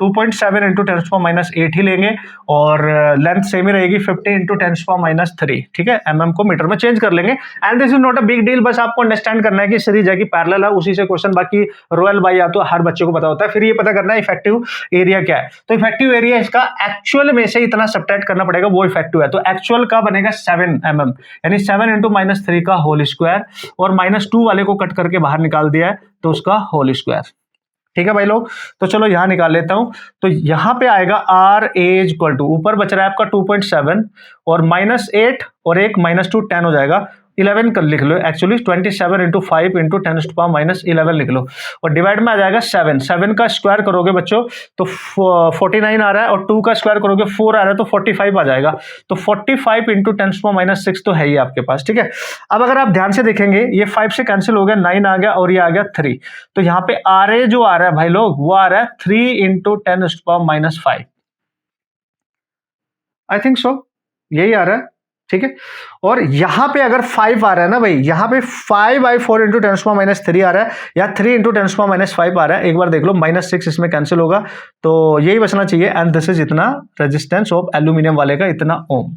2.7 इंटू 10⁻⁸ ही लेंगे और लेंथ सेम ही रहेगी 50 इंटू 10⁻�3। ठीक है, mm को मीटर में चेंज कर लेंगे and this is not a big deal. बस आपको अंडरस्टैंड करना है कि सीरीज है कि पैरेलल है, उसी से क्वेश्चन, बाकी रोयल बाई या तो हर बच्चे को पता होता है। फिर ये पता करना है इफेक्टिव एरिया क्या है। तो इफेक्टिव एरिया इसका एक्चुअल में से इतना सब्ट्रैक्ट करना पड़ेगा, वो इफेक्टिव है। तो एक्चुअल का बनेगा 7 mm, यानी 7 इंटू -3 का होल स्क्वायर और -2 वाले को कट करके बाहर निकाल दिया है तो उसका होल स्क्वायर। ठीक है भाई लोग, तो चलो यहां निकाल लेता हूं। तो यहां पे आएगा आर एज इक्वल टू, ऊपर बच रहा है आपका 2.7 और -8 और एक -2 10 हो जाएगा 11 कर लिख लो, एक्चुअली 27 इंटू 5 इंटू 10⁻11 लिख लो और डिवाइड में आ जाएगा 7 का स्क्वायर करोगे बच्चों तो 49 आ रहा है और 2 का स्क्वायर करोगे 4 आ रहा है तो 45 आ जाएगा। तो 45 इंटू 10⁻6 तो है ही आपके पास। ठीक है, अब अगर आप ध्यान से देखेंगे ये 5 से कैंसिल हो गया, 9 आ गया और ये आ गया 3। तो यहाँ पे आर ए जो आ रहा है भाई लोग वो आ रहा है 3 इंटू 10⁻5। आई थिंक सो यही आ रहा है। ठीक है, और यहां पे अगर 5 आ रहा है ना भाई, यहां पे 5/4 इंटू 10⁻3 आ रहा है या 3 इंटू 10⁻5 आ रहा है। एक बार देख लो, -6 इसमें कैंसिल होगा तो यही बचना चाहिए एंड दिस इज इतना रेजिस्टेंस ऑफ एल्यूमिनियम वाले का इतना ओम।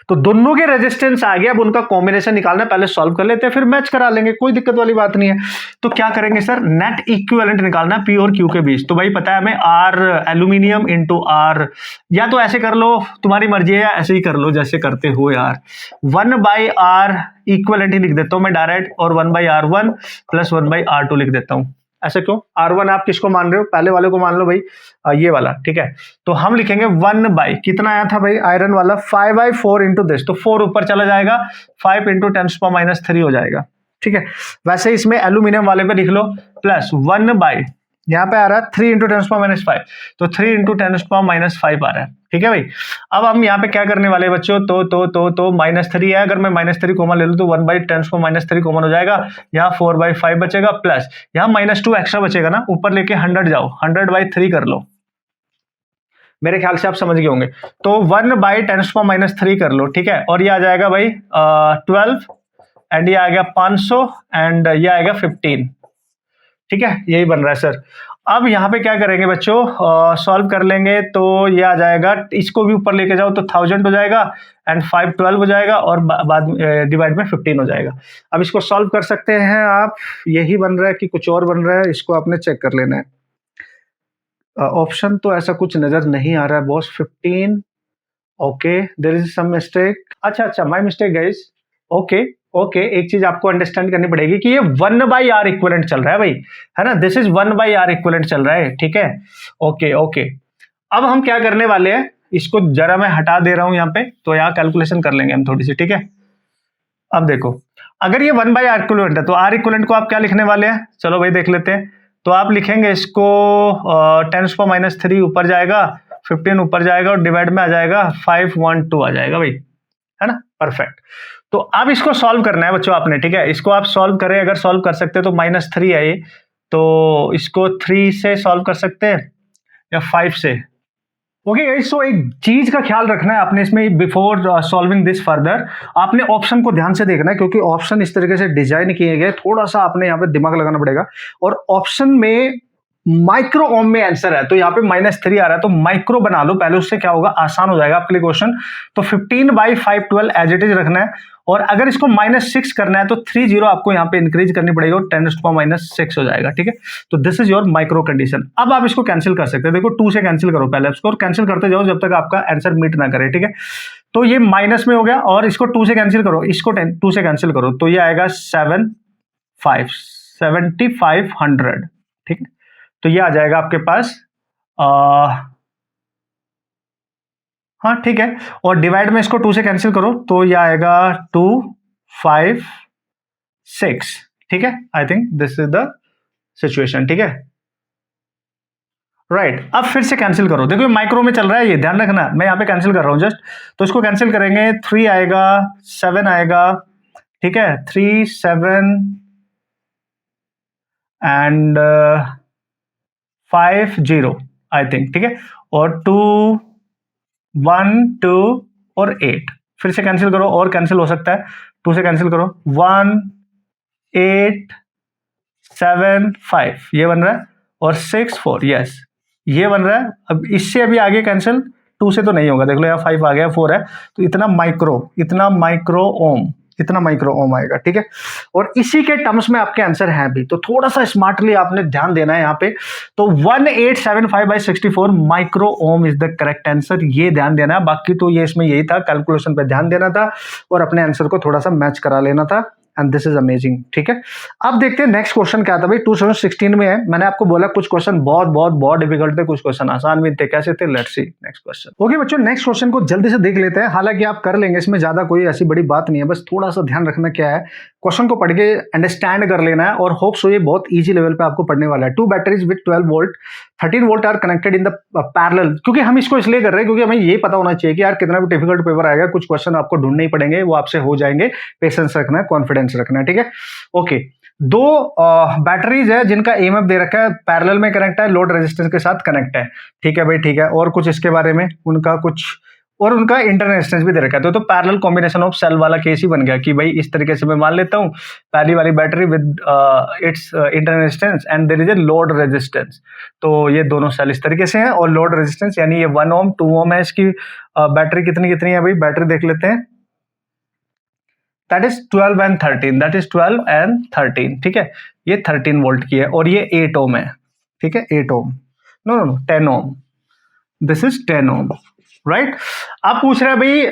तो दोनों के रेजिस्टेंस आ गया, अब उनका कॉम्बिनेशन निकालना है, पहले सॉल्व कर लेते हैं फिर मैच करा लेंगे, कोई दिक्कत वाली बात नहीं है। तो क्या करेंगे सर, नेट इक्विवेलेंट निकालना है पी और क्यू के बीच। तो भाई पता है हमें आर एल्यूमिनियम इंटू आर, या तो ऐसे कर लो तुम्हारी मर्जी है या ऐसे ही कर लो जैसे करते हो यार। 1/r इक्विवेलेंट ही लिख देता हूं मैं डायरेक्ट और 1/r1 प्लस 1/r2 लिख देता हूं। ऐसे क्यों? R1 आप किसको मान रहे हो? पहले वाले को मान लो भाई, ये वाला। ठीक है, तो हम लिखेंगे 1 बाई कितना आया था भाई आयरन वाला 5/4 इंटू दिस, तो 4 ऊपर चला जाएगा 5 इंटू 10⁻3 हो जाएगा। ठीक है, वैसे इसमें एल्यूमिनियम वाले पे लिख लो प्लस 1 बाई, यहाँ पे आ रहा है 3 इंटू 10⁻5, तो 3 इंटू 10⁻5 आ रहा है। ठीक है भाई, अब हम यहाँ पे क्या करने वाले बच्चों, तो -3 है, अगर मैं -3 कॉमन ले लूँ तो 1/10⁻3 कॉमन हो जाएगा, यहाँ 4/5 बचेगा प्लस यहाँ -2 एक्स्ट्रा बचेगा ना, ऊपर लेके 100 जाओ, 100/3 कर लो, मेरे ख्याल से आप समझ गए होंगे। तो 1/10⁻3 कर लो। ठीक है, और ये आ जाएगा भाई 12 एंड ये आ गया 500 एंड ये आएगा 15। ठीक है, यही बन रहा है सर। अब यहाँ पे क्या करेंगे बच्चों, सॉल्व कर लेंगे तो ये आ जाएगा, इसको भी ऊपर लेके जाओ तो 1000 हो जाएगा एंड 5 12 हो जाएगा और बाद डिवाइड में 15 हो जाएगा। अब इसको सॉल्व कर सकते हैं आप, यही बन रहा है कि कुछ और बन रहा है, इसको आपने चेक कर लेना है। ऑप्शन तो ऐसा कुछ नजर नहीं आ रहा है boss. 15, okay there is some mistake, अच्छा माय मिस्टेक गाइस। ओके, एक चीज आपको अंडरस्टैंड करनी पड़ेगी कि ये 1/r इक्विवेलेंट चल रहा है भाई, है ना, दिस इज 1/r इक्विवेलेंट चल रहा है। ठीक है, ओके अब हम क्या करने वाले हैं, इसको जरा मैं हटा दे रहा हूं यहाँ पे, तो यहाँ कैलकुलेशन कर लेंगे हम थोड़ी सी। ठीक है, अब देखो अगर ये 1/r इक्विवेलेंट है तो r इक्विवेलेंट को आप क्या लिखने वाले हैं, चलो भाई देख लेते हैं। तो आप लिखेंगे इसको 10⁻3 ऊपर जाएगा, 15 ऊपर जाएगा और डिवाइड में आ जाएगा 512 आ जाएगा भाई, है ना, परफेक्ट। तो अब इसको सॉल्व करना है बच्चों आपने। ठीक है, इसको आप सॉल्व करें, अगर सॉल्व कर सकते हैं तो -3 है ये, तो इसको 3 से सॉल्व कर सकते हैं या 5 से। ओके गाइस, सो एक चीज का ख्याल रखना है आपने इसमें, बिफोर सॉल्विंग दिस फर्दर आपने ऑप्शन को ध्यान से देखना है, क्योंकि ऑप्शन इस तरीके से डिजाइन किए गए, थोड़ा सा आपने यहाँ पे दिमाग लगाना पड़ेगा। और ऑप्शन में माइक्रो ओम में आंसर है, तो यहाँ पे -3 आ रहा है तो माइक्रो बना लो पहले, उससे क्या होगा आसान हो जाएगा आपके लिए क्वेश्चन। तो 15/512 एज इट इज रखना है, और अगर इसको -6 करना है तो 30 आपको यहाँ पे इंक्रीज करनी पड़ेगी और 10⁻6 हो जाएगा। ठीक है, तो this is your micro condition. अब आप इसको कैंसिल कर सकते हैं, देखो 2 से कैंसिल करो पहले इसको, और कैंसिल करते जाओ जब तक आपका आंसर मीट ना करे। ठीक है, तो ये माइनस में हो गया और इसको 2 से कैंसिल करो, इसको 2 से कैंसिल करो, तो ये आएगा 7500। ठीक है, तो ये आ जाएगा आपके पास हाँ ठीक है, और डिवाइड में इसको 2 से कैंसिल करो तो ये आएगा 2 5 6। ठीक है, I think this is the situation. ठीक है, राइट, अब फिर से कैंसिल करो, देखो माइक्रो में चल रहा है ये, ध्यान रखना, मैं यहाँ पे कैंसिल कर रहा हूँ जस्ट, तो इसको कैंसिल करेंगे, 3 आएगा 7 आएगा। ठीक है, 3 7 एंड 5 0 आई थिंक। ठीक है, और 2 1 2 और 8 फिर से कैंसिल करो, और कैंसिल हो सकता है, 2 से कैंसिल करो, 1 8 7 5 ये बन रहा है, और 6 4 यस ये बन रहा है। अब इससे अभी आगे कैंसिल, 2 से तो नहीं होगा, देख लो यहाँ 5 आ गया, 4 है, तो इतना माइक्रो ओम आएगा, ठीक है। और इसी के टर्म्स में आपके आंसर हैं भी, तो थोड़ा सा स्मार्टली आपने ध्यान देना है यहाँ पे। तो 1875/64 micro ohm is the correct answer, ये ध्यान देना है। बाकी तो ये इसमें यही था, कैलकुलेशन पे ध्यान देना था और अपने आंसर को थोड़ा सा मैच करा लेना था, एंड दिस इज अमेजिंग, ठीक है। अब देखते हैं नेक्स्ट क्वेश्चन क्या था भाई, 2016 में है। मैंने आपको बोला कुछ क्वेश्चन बहुत बहुत बहुत डिफिकल्ट थे, कुछ क्वेश्चन आसान भी थे, कैसे थे, let's see next question. Okay बच्चों, नेक्स्ट क्वेश्चन को जल्दी से देख लेते हैं, हालांकि आप कर लेंगे, इसमें ज्यादा कोई ऐसी बड़ी बात नहीं है, बस थोड़ा सा ध्यान रखना क्या है, क्वेश्चन को पढ़ के अंडरस्टैंड कर लेना है, और होप सो ये बहुत इजी लेवल पे आपको पढ़ने वाला है। 2 batteries with 12 volt 13 volt are connected in the parallel, क्योंकि हम इसको इसलिए कर रहे हैं क्योंकि हमें ये पता होना चाहिए कि यार कितना भी डिफिकल्ट पेपर आएगा, कुछ क्वेश्चन आपको ढूंढने ही पड़ेंगे, वो आपसे हो जाएंगे, पेशेंस रखना है, कॉन्फिडेंस रखना है, ठीक है। ओके, 2 बैटरीज है जिनका ईएमएफ दे रखा है, पैरेलल में कनेक्ट है, लोड रेजिस्टेंस के साथ कनेक्ट है, ठीक है भाई, ठीक है। और कुछ इसके बारे में उनका कुछ, और उनका इंटरनल रेजिस्टेंस भी दे रखा है, तो पैरेलल कॉम्बिनेशन ऑफ सेल वाला केस ही बन गया कि भाई इस तरीके से मैं मान लेता हूँ, पहली वाली battery with its internal resistance and there is a load resistance, तो ये दोनों सेल इस तरीके से हैं, और लोड रेजिस्टेंस यानी ये 1 ओम 2 ओम है, इसकी बैटरी कितनी कितनी है भाई, बैटरी देख लेते हैं, that is 12 and 13, that is 12 and 13, ठीक है। ये 13 वोल्ट की है, और ये 8 ओम है, ठीक है, 8 ohm, no 10 ohm, this is 10 ohm, right. आप पूछ रहे हैं भाई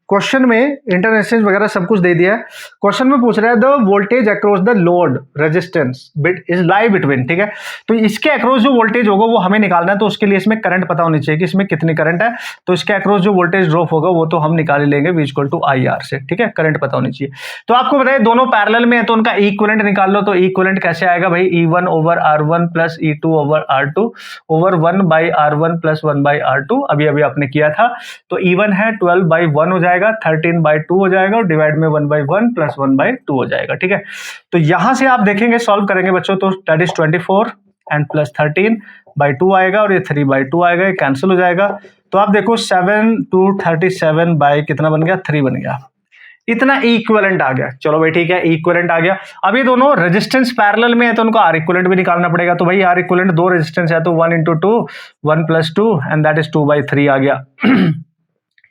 क्वेश्चन में इंटरनल रेजिस्टेंस वगैरह सब कुछ दे दिया है, क्वेश्चन में पूछ रहा है the voltage across the load resistance bit is lie between, ठीक है। तो इसके अक्रॉस जो वोल्टेज होगा वो हमें निकालना है, तो उसके लिए इसमें करंट पता होनी चाहिए कि इसमें कितनी करंट है, तो इसके अक्रॉस जो वोल्टेज ड्रॉप होगा वो तो हम निकाल ही लेंगे, V इक्वल टू IR से, ठीक है, करंट पता होनी चाहिए। तो आपको बताइए दोनों पैरेलल में है तो उनका इक्विवेलेंट निकाल लो, तो इक्विवेलेंट कैसे आएगा भाई, E1 over R1 plus E2 over R2 over 1/R1 plus 1/R2, अभी अभी आपने किया था। तो E1 है 12/1 हो जाएगा, 13/2 हो जाएगा, और डिवाइड में 1/1 प्लस 1/2 हो जाएगा, ठीक है। तो यहां से आप देखेंगे, सॉल्व करेंगे बच्चों, तो दैट इज 24 एंड प्लस 13/2 आएगा, और ये 3/2 आएगा, ये कैंसिल हो जाएगा। तो आप देखो 7 to 37 बाय कितना बन गया, 3 बन गया, इतना इक्विवेलेंट आ गया। चलो भाई ठीक है, इक्विवेलेंट आ गया। अब ये दोनों रेजिस्टेंस पैरेलल में है तो उनको आर इक्विवेलेंट भी निकालना पड़ेगा, तो भाई आर इक्विवेलेंट 2 रेजिस्टेंस है, तो 1 into 2 1 + 2 एंड दैट इज 2/3 आ गया।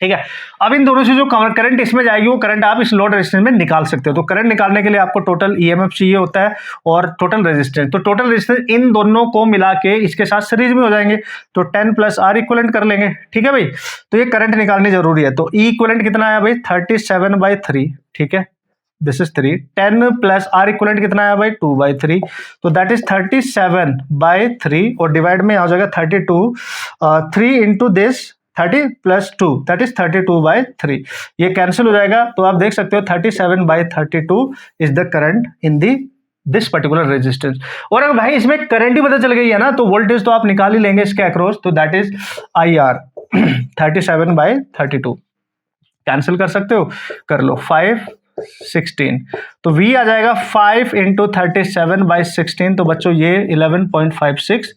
ठीक है, अब इन दोनों से जो करंट इसमें जाएगी वो करंट आप इस लोड रेजिस्टेंस में निकाल सकते हो। तो करंट निकालने के लिए आपको टोटल ईएमएफ चाहिए होता है और टोटल रेजिस्टेंस, तो टोटल रेजिस्टेंस इन दोनों को मिला के इसके साथ सीरीज में हो जाएंगे, तो 10 + R इक्विवेलेंट कर लेंगे, ठीक है भाई। तो ये करंट निकालनी जरूरी है, तो E इक्विवेलेंट कितना आया भाई, 37/3, ठीक है, दिस इज 3, 10 + R इक्विवेलेंट कितना आया भाई, 2/3, तो दैट इज 37/3, और डिवाइड में आ जाएगा 32, 3 into दिस 30 + 2 दैट इज 32/3, ये कैंसिल हो जाएगा। तो आप देख सकते हो 37/32 is the current in the this particular resistance. और अगर भाई इसमें करंट ही पता चल गई है ना, तो वोल्टेज तो आप निकाल ही लेंगे इसके अक्रॉस, तो दैट इज IR 37/32, कैंसिल कर सकते हो, कर लो, 5 16, तो V आ जाएगा 5 into 37/16, तो बच्चों ये 11.56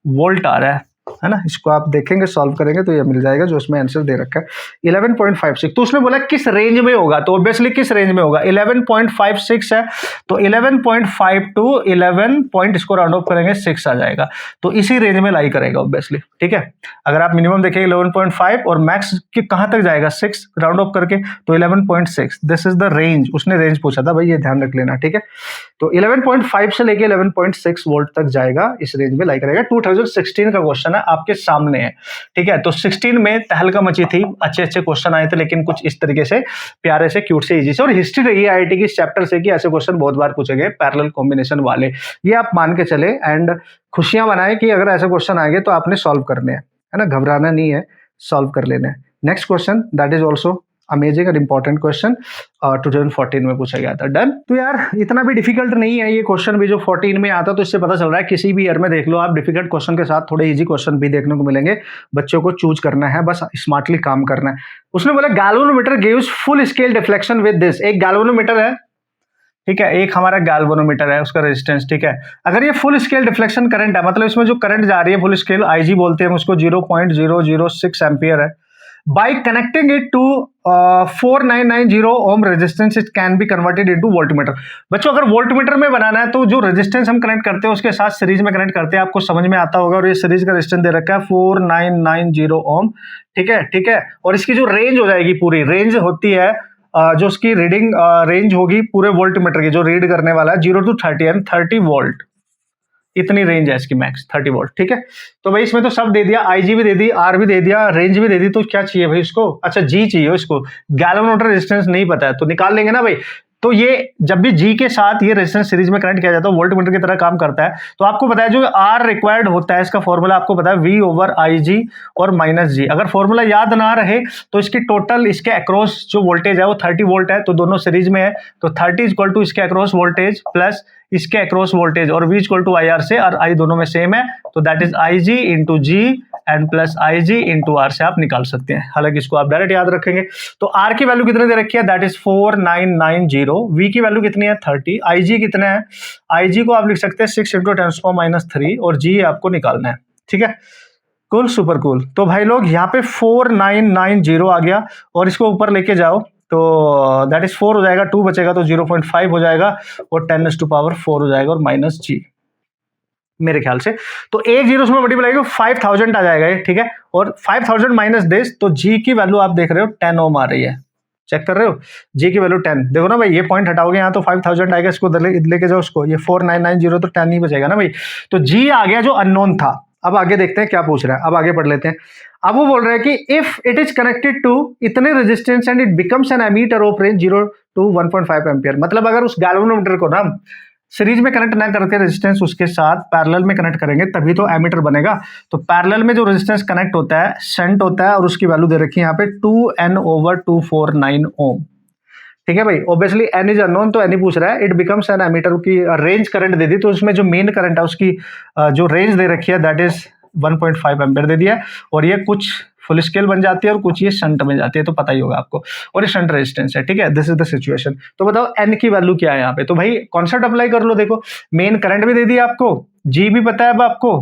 वोल्ट आ रहा है ना। इसको आप देखेंगे, सॉल्व करेंगे तो ये मिल जाएगा जो उसमें आंसर दे रखा है 11.56। तो उसने बोला किस रेंज में होगा, तो ऑब्वियसली किस रेंज में होगा, 11.56 है, तो 11.5 to 11 पॉइंट, इसको राउंड ऑफ करेंगे 6 आ जाएगा, तो इसी रेंज में लाई करेगा ऑब्वियसली, ठीक है। अगर आप मिनिमम देखेंगे 11.5 और मैक्स कि कहां तक जाएगा 6 राउंड ऑफ करके, तो 11.6, दिस इज द रेंज, उसने रेंज पूछा था भाई, ये ध्यान रख लेना, ठीक है। तो 11.5 से लेके 11.6 वोल्ट तक जाएगा, इस रेंज में लाई करेगा। 2016 का क्वेश्चन है, आपके सामने है, ठीक है। तो 16 में तहलका मची थी, अच्छे अच्छे क्वेश्चन आए थे, लेकिन कुछ इस तरीके से प्यारे से, क्यूट से, इजी से, और हिस्ट्री रही है आईआईटी की इस चैप्टर से कि ऐसे क्वेश्चन बहुत बार पूछे गए पैरेलल कॉम्बिनेशन वाले, ये आप मान के चले एंड खुशियां बनाए कि अगर ऐसे क्वेश्चन आएंगे तो आपने सॉल्व करने हैं, है ना, घबराना नहीं है, सॉल्व कर लेना है। Next question that is also amazing and important question, 2014 में पूछा गया था। डन। तो यार इतना भी डिफिकल्ट नहीं है ये क्वेश्चन भी जो 14 में आता, तो इससे पता चल रहा है किसी भी ईयर में देख लो आप, डिफिकल्ट क्वेश्चन के साथ थोड़े इजी क्वेश्चन भी देखने को मिलेंगे। बच्चों को चूज करना है, बस स्मार्टली काम करना है। उसने बोला galvanometer gives full scale deflection with this, एक गैल्वेनोमीटर है, ठीक है, एक हमारा गैल्वेनोमीटर है, उसका रेजिस्टेंस, ठीक है। अगर ये फुल स्केल डिफ्लेक्शन करंट है, मतलब इसमें जो करंट जा रही है फुल स्केल IG बोलते हैं उसको, 0.006 एम्पियर है, by connecting it to 4990 ohm resistance it can be converted into voltmeter. बच्चों अगर वोल्टमीटर में बनाना है तो जो रेजिस्टेंस हम कनेक्ट करते हैं उसके साथ सीरीज में कनेक्ट करते हैं, आपको समझ में आता होगा। और ये सीरीज का रेजिस्टेंस दे रखा है 4990 ओम, ठीक है, ठीक है। और इसकी जो रेंज हो जाएगी, पूरी रेंज होती है जो उसकी रीडिंग रेंज होगी पूरे वोल्टमीटर की, जो रीड करने वाला है 0 to 30 एंड 30 वोल्ट, इतनी रेंज है इसकी मैक्स 30 वोल्ट, ठीक है। तो भाई इसमें तो सब दे दिया, आईजी भी दे दी, आर भी दे दिया, रेंज भी दे दी, तो क्या चाहिए भाई इसको? अच्छा जी चाहिए इसको, गैल्वेनोमीटर रेजिस्टेंस नहीं पता है तो निकाल लेंगे ना भाई। तो ये जब भी जी के साथ ये रेजिस्टेंस सीरीज में कनेक्ट किया जाता है वोल्टमीटर की तरह काम करता है। तो आपको पता है जो आर रिक्वायर्ड होता है, इसका फॉर्मूला आपको पता है वी ओवर आई जी और माइनस जी। अगर फॉर्मूला याद ना रहे तो इसकी टोटल इसके अक्रॉस जो वोल्टेज है वो 30 वोल्ट है, तो दोनों सीरीज में है, तो 30 इक्वल टू इसके अक्रॉस वोल्टेज प्लस इसके अक्रॉस वोल्टेज, और V equal to I R से, और आई दोनों में सेम है, तो that is I G into G and plus I G into R से आप निकाल सकते हैं। हालांकि इसको आप डायरेक्ट याद रखेंगे। तो आर की वैल्यू कितने दे रखी है? That is 4990। V की वैल्यू कितनी है? 30। आई जी कितना है? आई जी को आप लिख सकते हैं 6 इंटू 10⁻³ और जी आपको निकालना है, ठीक है। Cool, super cool. तो भाई लोग यहाँ पे 4990 आ गया और इसको ऊपर लेके जाओ तो दैट इज 4 हो जाएगा, 2 बचेगा तो 0.5 हो जाएगा और 10⁴ हो जाएगा और माइनस जी मेरे ख्याल से। तो एक जीरो उसमें मल्टीप्लाई 5000 आ जाएगा ये, ठीक है। और 5000 माइनस दिस, तो जी की वैल्यू आप देख रहे हो 10 ओम आ रही है, चेक कर रहे हो, जी की वैल्यू 10। देखो ना भाई, ये पॉइंट हटाओगे यहाँ तो 5000 आएगा, इसको लेके जाओ उसको, ये 4990 तो 10 ही बचेगा ना भाई। तो जी आ गया जो अननोन था। अब आगे देखते हैं क्या पूछ रहा है, अब आगे पढ़ लेते हैं। अब वो बोल रहा है कि if it is connected to इतने resistance and it becomes an ammeter of range 0 to 1.5 ampere. मतलब अगर उस गैल्वेनोमीटर को ना सीरीज में कनेक्ट ना करके रेजिस्टेंस उसके साथ पैरेलल में कनेक्ट करेंगे तभी तो एमीटर बनेगा। तो पैरेलल में जो रेजिस्टेंस कनेक्ट होता है शंट होता है और उसकी वैल्यू दे रखी है यहाँ पे 2N/249 ओम, ठीक है भाई। ऑब्वियसली एन इज अननोन तो एन ही पूछ रहा है। इट बिकम्स एन एमीटर की रेंज करंट दे दी, तो उसमें जो मेन करंट है उसकी जो रेंज दे रखी है दैट इज 1.5 एम्पियर दे दिया। और ये कुछ फुल स्केल बन जाती है और कुछ ये शंट में जाती है, तो पता ही होगा आपको। और ये शंट रेजिस्टेंस है, ठीक है। This is the situation. तो बताओ एन की वैल्यू क्या है यहाँ पे? तो भाई कॉन्सेप्ट अप्लाई कर लो। देखो मेन करंट भी दे दिया आपको, जी भी पता है अब आपको,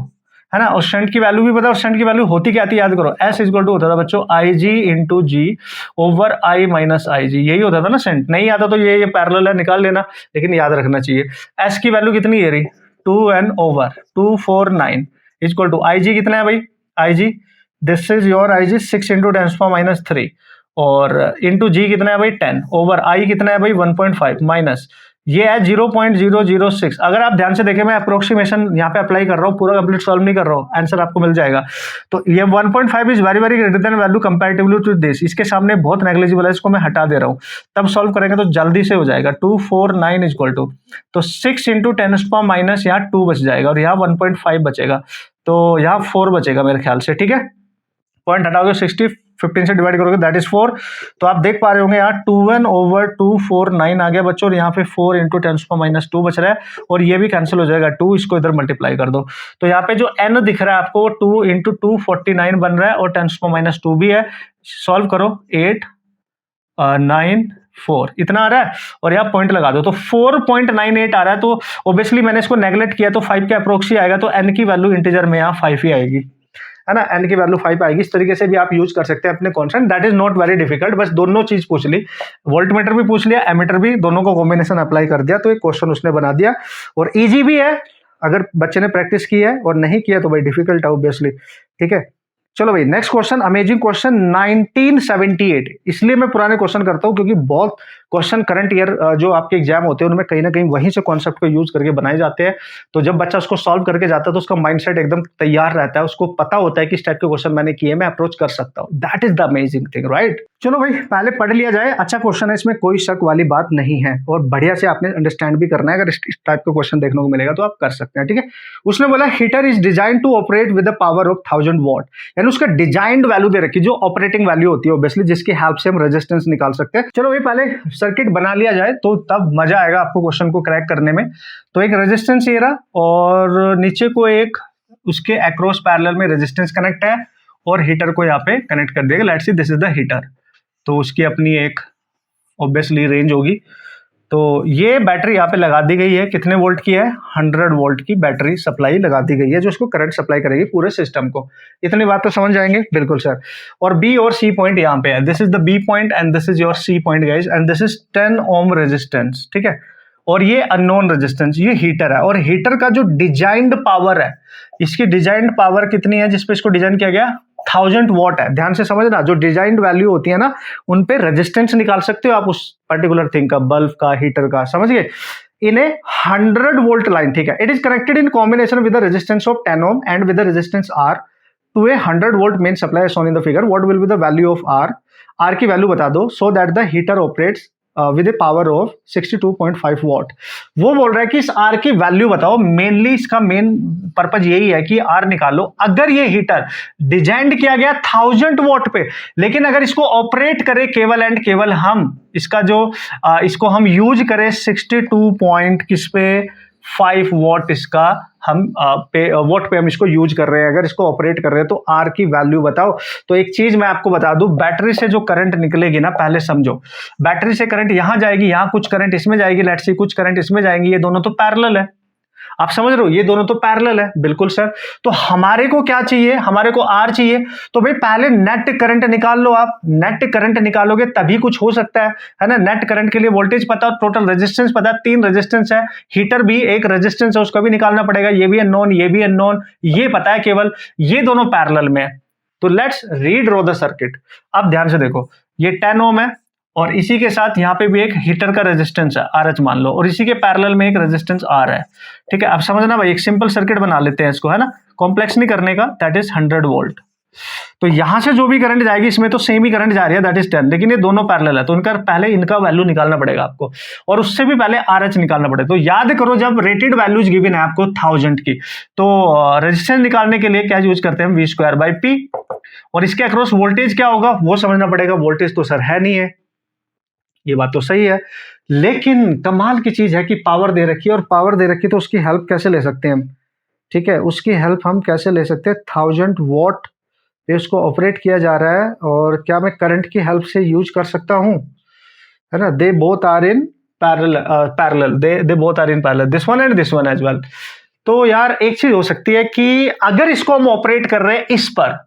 है ना, और शंट की वैल्यू भी पता है। और शंट की वैल्यू होती क्या थी याद करो, एस इक्वल टू होता था बच्चों I G into G over I minus I G, यही होता था ना। शंट नहीं आता तो ये पैरेलल है, निकाल लेना, लेकिन याद रखना चाहिए। एस की वैल्यू कितनी है रही 2N/249 इक्वल टू आई जी कितना है भाई, I G this is your I G 6 into 10⁻³ और इंटू जी कितना है भाई 10 ओवर आई कितना है भाई 1.5 माइनस ये है 0.006। अगर आप ध्यान से देखें मैं अप्रोक्सीमेशन यहाँ पे अप्लाई कर रहा हूँ, पूरा कंप्लीट सॉल्व नहीं कर रहा हूँ, आंसर आपको मिल जाएगा। तो ये 1.5 is very very greater than value comparatively to this, इसके सामने बहुत नेग्लिजिबल है, इसको मैं हटा दे रहा हूँ। तब सॉल्व करेंगे तो जल्दी से हो जाएगा। 249 इक्वल टू, तो 6 इंटू 10⁻⁻, यहाँ 2 बच जाएगा और यहाँ 1.5 बचेगा, तो यहाँ 4 बचेगा मेरे ख्याल से, ठीक है। पॉइंट हटाओगे 60, 15 से डिवाइड करोगे दैट इज 4। तो आप देख पा रहे होंगे यहाँ 2N/249 आ गया बच्चों, और यहाँ पे 4 इंटू 10⁻² बच रहा है और ये भी कैंसिल हो जाएगा 2, इसको इधर मल्टीप्लाई कर दो। तो यहाँ पे जो n दिख रहा है आपको 2 इंटू 249 बन रहा है और 10⁻² भी है। सॉल्व करो 8 9 4 इतना आ रहा है और यहाँ पॉइंट लगा दो तो 4.98 आ रहा है। तो ऑब्वियसली मैंने इसको नेगलेक्ट किया तो 5 के अप्रोक्स ही आएगा, तो n की वैल्यू इंटीजर में यहाँ 5 ही आएगी, है ना। n की वैल्यू 5 आएगी। इस तरीके से भी आप यूज कर सकते हैं अपने concept, that is not very difficult. बस दोनों चीज पूछ ली, वोल्टमीटर भी पूछ लिया, एमीटर भी, दोनों को कॉम्बिनेशन अप्लाई कर दिया तो एक क्वेश्चन उसने बना दिया। और इजी भी है अगर बच्चे ने प्रैक्टिस की है, और नहीं किया तो भाई डिफिकल्ट है ऑब्वियसली, ठीक है। चलो भाई नेक्स्ट क्वेश्चन, अमेजिंग क्वेश्चन 1978। इसलिए मैं पुराने क्वेश्चन करता हूं क्योंकि बहुत क्वेश्चन करंट ईयर जो आपके एग्जाम होते हैं उनमें कहीं ना कहीं वहीं से कॉन्सेप्ट को यूज करके बनाए जाते हैं। तो जब बच्चा उसको सॉल्व करके जाता है तो उसका माइंडसेट एकदम तैयार रहता है, उसको पता होता है कि इस टाइप के क्वेश्चन मैंने किए, मैं अप्रोच कर सकता हूँ। That is the amazing thing, right. चलो भाई पहले पढ़ लिया जाए, अच्छा क्वेश्चन है, इसमें कोई शक वाली बात नहीं है और बढ़िया से आपने अंडरस्टैंड भी करना है। अगर इस टाइप का क्वेश्चन देखने को मिलेगा तो आप कर सकते हैं, ठीक है। उसने बोला heater is design to operate with the power of 1000 watt, यानी उसका डिजाइंड वैल्यू दे रखी जो ऑपरेटिंग वैल्यू होती है ऑब्वियसली, जिसकी हेल्प से हम रेजिस्टेंस निकाल सकते हैं। चलो भाई पहले सर्किट बना लिया जाए तो तब मजा आएगा आपको क्वेश्चन को क्रैक करने में। तो एक रेजिस्टेंस ये रहा और नीचे को एक उसके अक्रॉस पैरेलल में रेजिस्टेंस कनेक्ट है और हीटर को यहाँ पे कनेक्ट कर देगा। Let's see this is the heater, तो उसकी अपनी एक ऑब्वियसली रेंज होगी तो ये बैटरी यहाँ पे लगा दी गई है, कितने वोल्ट की है, 100 वोल्ट की बैटरी सप्लाई लगा दी गई है जो इसको करंट सप्लाई करेगी पूरे सिस्टम को। इतनी बात तो समझ जाएंगे, बिल्कुल सर। और बी और सी पॉइंट यहाँ पे है, this is the B point and this is your C point guys, and this is 10 ohm resistance, ठीक है। और ये अननोन रेजिस्टेंस, ये हीटर है, और हीटर का जो डिजाइंड पावर है, इसकी डिजाइंड पावर कितनी है जिसपे इसको डिजाइन किया गया, 1000 वॉट है। ध्यान से समझना, जो डिजाइंड वैल्यू होती है ना, उन पे रेजिस्टेंस निकाल सकते हो आप उस पर्टिकुलर थिंग का, बल्ब का, हीटर का, समझ गए। इन ए 100 वोल्ट लाइन, ठीक है, it is connected in combination with the resistance of 10 ohm and with the resistance R to a 100 volt main supply shown in the figure. What will be the value of R, R की वैल्यू बता दो, so that the heater operates with a power of 62.5 watt. वो बोल रहा है कि इस आर की वैल्यू बताओ, मेनली इसका मेन पर्पज यही है कि आर निकालो। अगर ये हीटर डिजाइंड किया गया 1000 वॉट पे, लेकिन अगर इसको ऑपरेट करे केवल एंड केवल हम इसका जो इसको हम यूज करें 62 पॉइंट किस पे 5 वॉट, इसका हम वॉट पे हम इसको यूज कर रहे हैं, अगर इसको ऑपरेट कर रहे हैं, तो आर की वैल्यू बताओ। तो एक चीज मैं आपको बता दूं, बैटरी से जो करंट निकलेगी ना, पहले समझो, बैटरी से करंट यहां जाएगी, यहां कुछ करंट इसमें जाएगी, लेट्स सी कुछ करंट इसमें जाएंगी, ये दोनों तो पैरेलल है, आप समझ रहे हो, ये दोनों तो पैरेलल है, बिल्कुल सर। तो हमारे को क्या चाहिए, हमारे को आर चाहिए, तो भाई पहले नेट करंट निकाल लो। आप नेट करंट निकालोगे तभी कुछ हो सकता है ना। नेट करंट के लिए वोल्टेज पता, टोटल रेजिस्टेंस पता, 3 रेजिस्टेंस है, हीटर भी एक रेजिस्टेंस है, उसका भी निकालना पड़ेगा, ये भी अननोन, ये भी अननोन, ये पता है केवल, ये दोनों पैरेलल में है। तो लेट्स रीड्रॉ द सर्किट। अब ध्यान से देखो, ये 10 ओम है, और इसी के साथ यहाँ पे भी एक हीटर का रेजिस्टेंस है RH मान लो, और इसी के पैरेलल में एक रेजिस्टेंस R है, ठीक है। अब समझना भाई, एक सिंपल सर्किट बना लेते हैं इसको, है ना, कॉम्प्लेक्स नहीं करने का, दैट इज 100 वोल्ट। तो यहां से जो भी करंट जाएगी, इसमें तो सेम ही करंट जा रही है, दैट इज 10, लेकिन ये दोनों पैरेलल है, तो इनका पहले इनका वैल्यू निकालना पड़ेगा आपको, और उससे भी पहले RH निकालना पड़ेगा। तो याद करो, जब रेटेड वैल्यूज गिवन है आपको 1000 की, तो रेजिस्टेंस निकालने के लिए क्या यूज करते हैं, V²/P, और इसके अक्रॉस वोल्टेज क्या होगा वो समझना पड़ेगा। वोल्टेज तो सर है नहीं है, ये बात तो सही है, लेकिन कमाल की चीज है कि पावर दे रखी है, और पावर दे रखी है तो उसकी हेल्प कैसे ले सकते हैं हम, ठीक है, उसकी हेल्प हम कैसे ले सकते हैं, 1000 वॉट पे उसको ऑपरेट किया जा रहा है, और क्या मैं करंट की हेल्प से यूज कर सकता हूं, है ना। They both are in parallel, they both are in parallel, this one and this one as well. तो यार एक चीज हो सकती है कि अगर इसको हम ऑपरेट कर रहे हैं इस पर,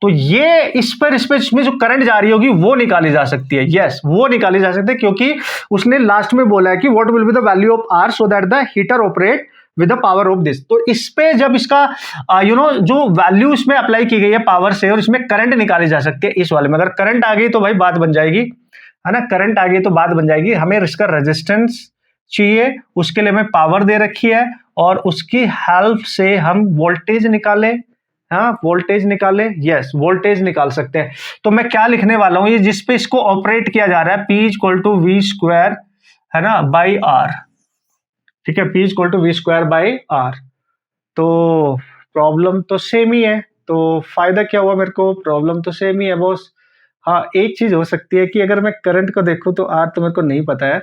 तो ये इस पर इसमें जो करंट जा रही होगी वो निकाली जा सकती है, यस वो निकाली जा सकती है, क्योंकि उसने लास्ट में बोला है कि what will be the value of R so that the heater operate with the power of this. तो इस पे जब इसका जो वैल्यू इसमें अप्लाई की गई है पावर से, और इसमें करंट निकाली जा सकती है इस वाले में, अगर करंट आ गई तो भाई बात बन जाएगी, है ना, करंट आ गई तो बात बन जाएगी। हमें इसका रेजिस्टेंस चाहिए, उसके लिए हमें पावर दे रखी है, और उसकी हेल्प से हम वोल्टेज निकाले, हाँ वोल्टेज निकाले, यस वोल्टेज निकाल सकते हैं। तो मैं क्या लिखने वाला हूं, ये जिसपे इसको ऑपरेट किया जा रहा है, P=V², है ना, बाई आर, ठीक है, P=V²/R। तो प्रॉब्लम तो सेम ही है, तो फायदा क्या हुआ मेरे को, प्रॉब्लम तो सेम ही है बॉस। हाँ एक चीज हो सकती है कि अगर मैं करंट को देखूं तो आर तो मेरे को नहीं पता है,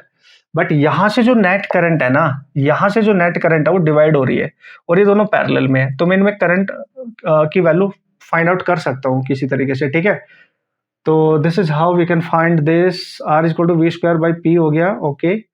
बट यहां से जो नेट करंट है ना, यहां से जो नेट करंट है वो डिवाइड हो रही है, और ये दोनों पैरेलल में है, तो मैं इनमें करंट की वैल्यू फाइंड आउट कर सकता हूँ किसी तरीके से, ठीक है। तो this is how we can find this, R=V²/P हो गया, ओके।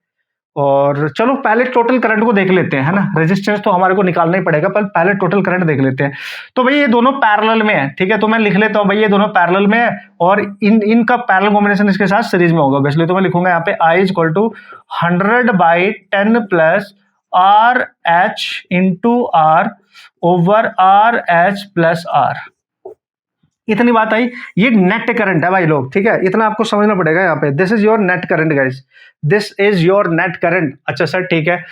और चलो पहले टोटल करंट को देख लेते हैं, है ना, रेजिस्टेंस तो हमारे को निकालना ही पड़ेगा, पर पहले टोटल करंट देख लेते हैं। तो भाई ये दोनों पैरेलल में है, ठीक है, तो मैं लिख लेता हूं भाई ये दोनों पैरेलल में है, और इनका पैरेलल कॉम्बिनेशन इसके साथ सीरीज में होगा, इसलिए तो मैं लिखूंगा यहाँ पे I=100/10 plus RH into R over RH plus R। इतनी बात आई, ये नेट करंट है भाई लोग, ठीक है, इतना आपको समझना पड़ेगा यहाँ पे। This is your net current guys, this is your net current. अच्छा सर ठीक है,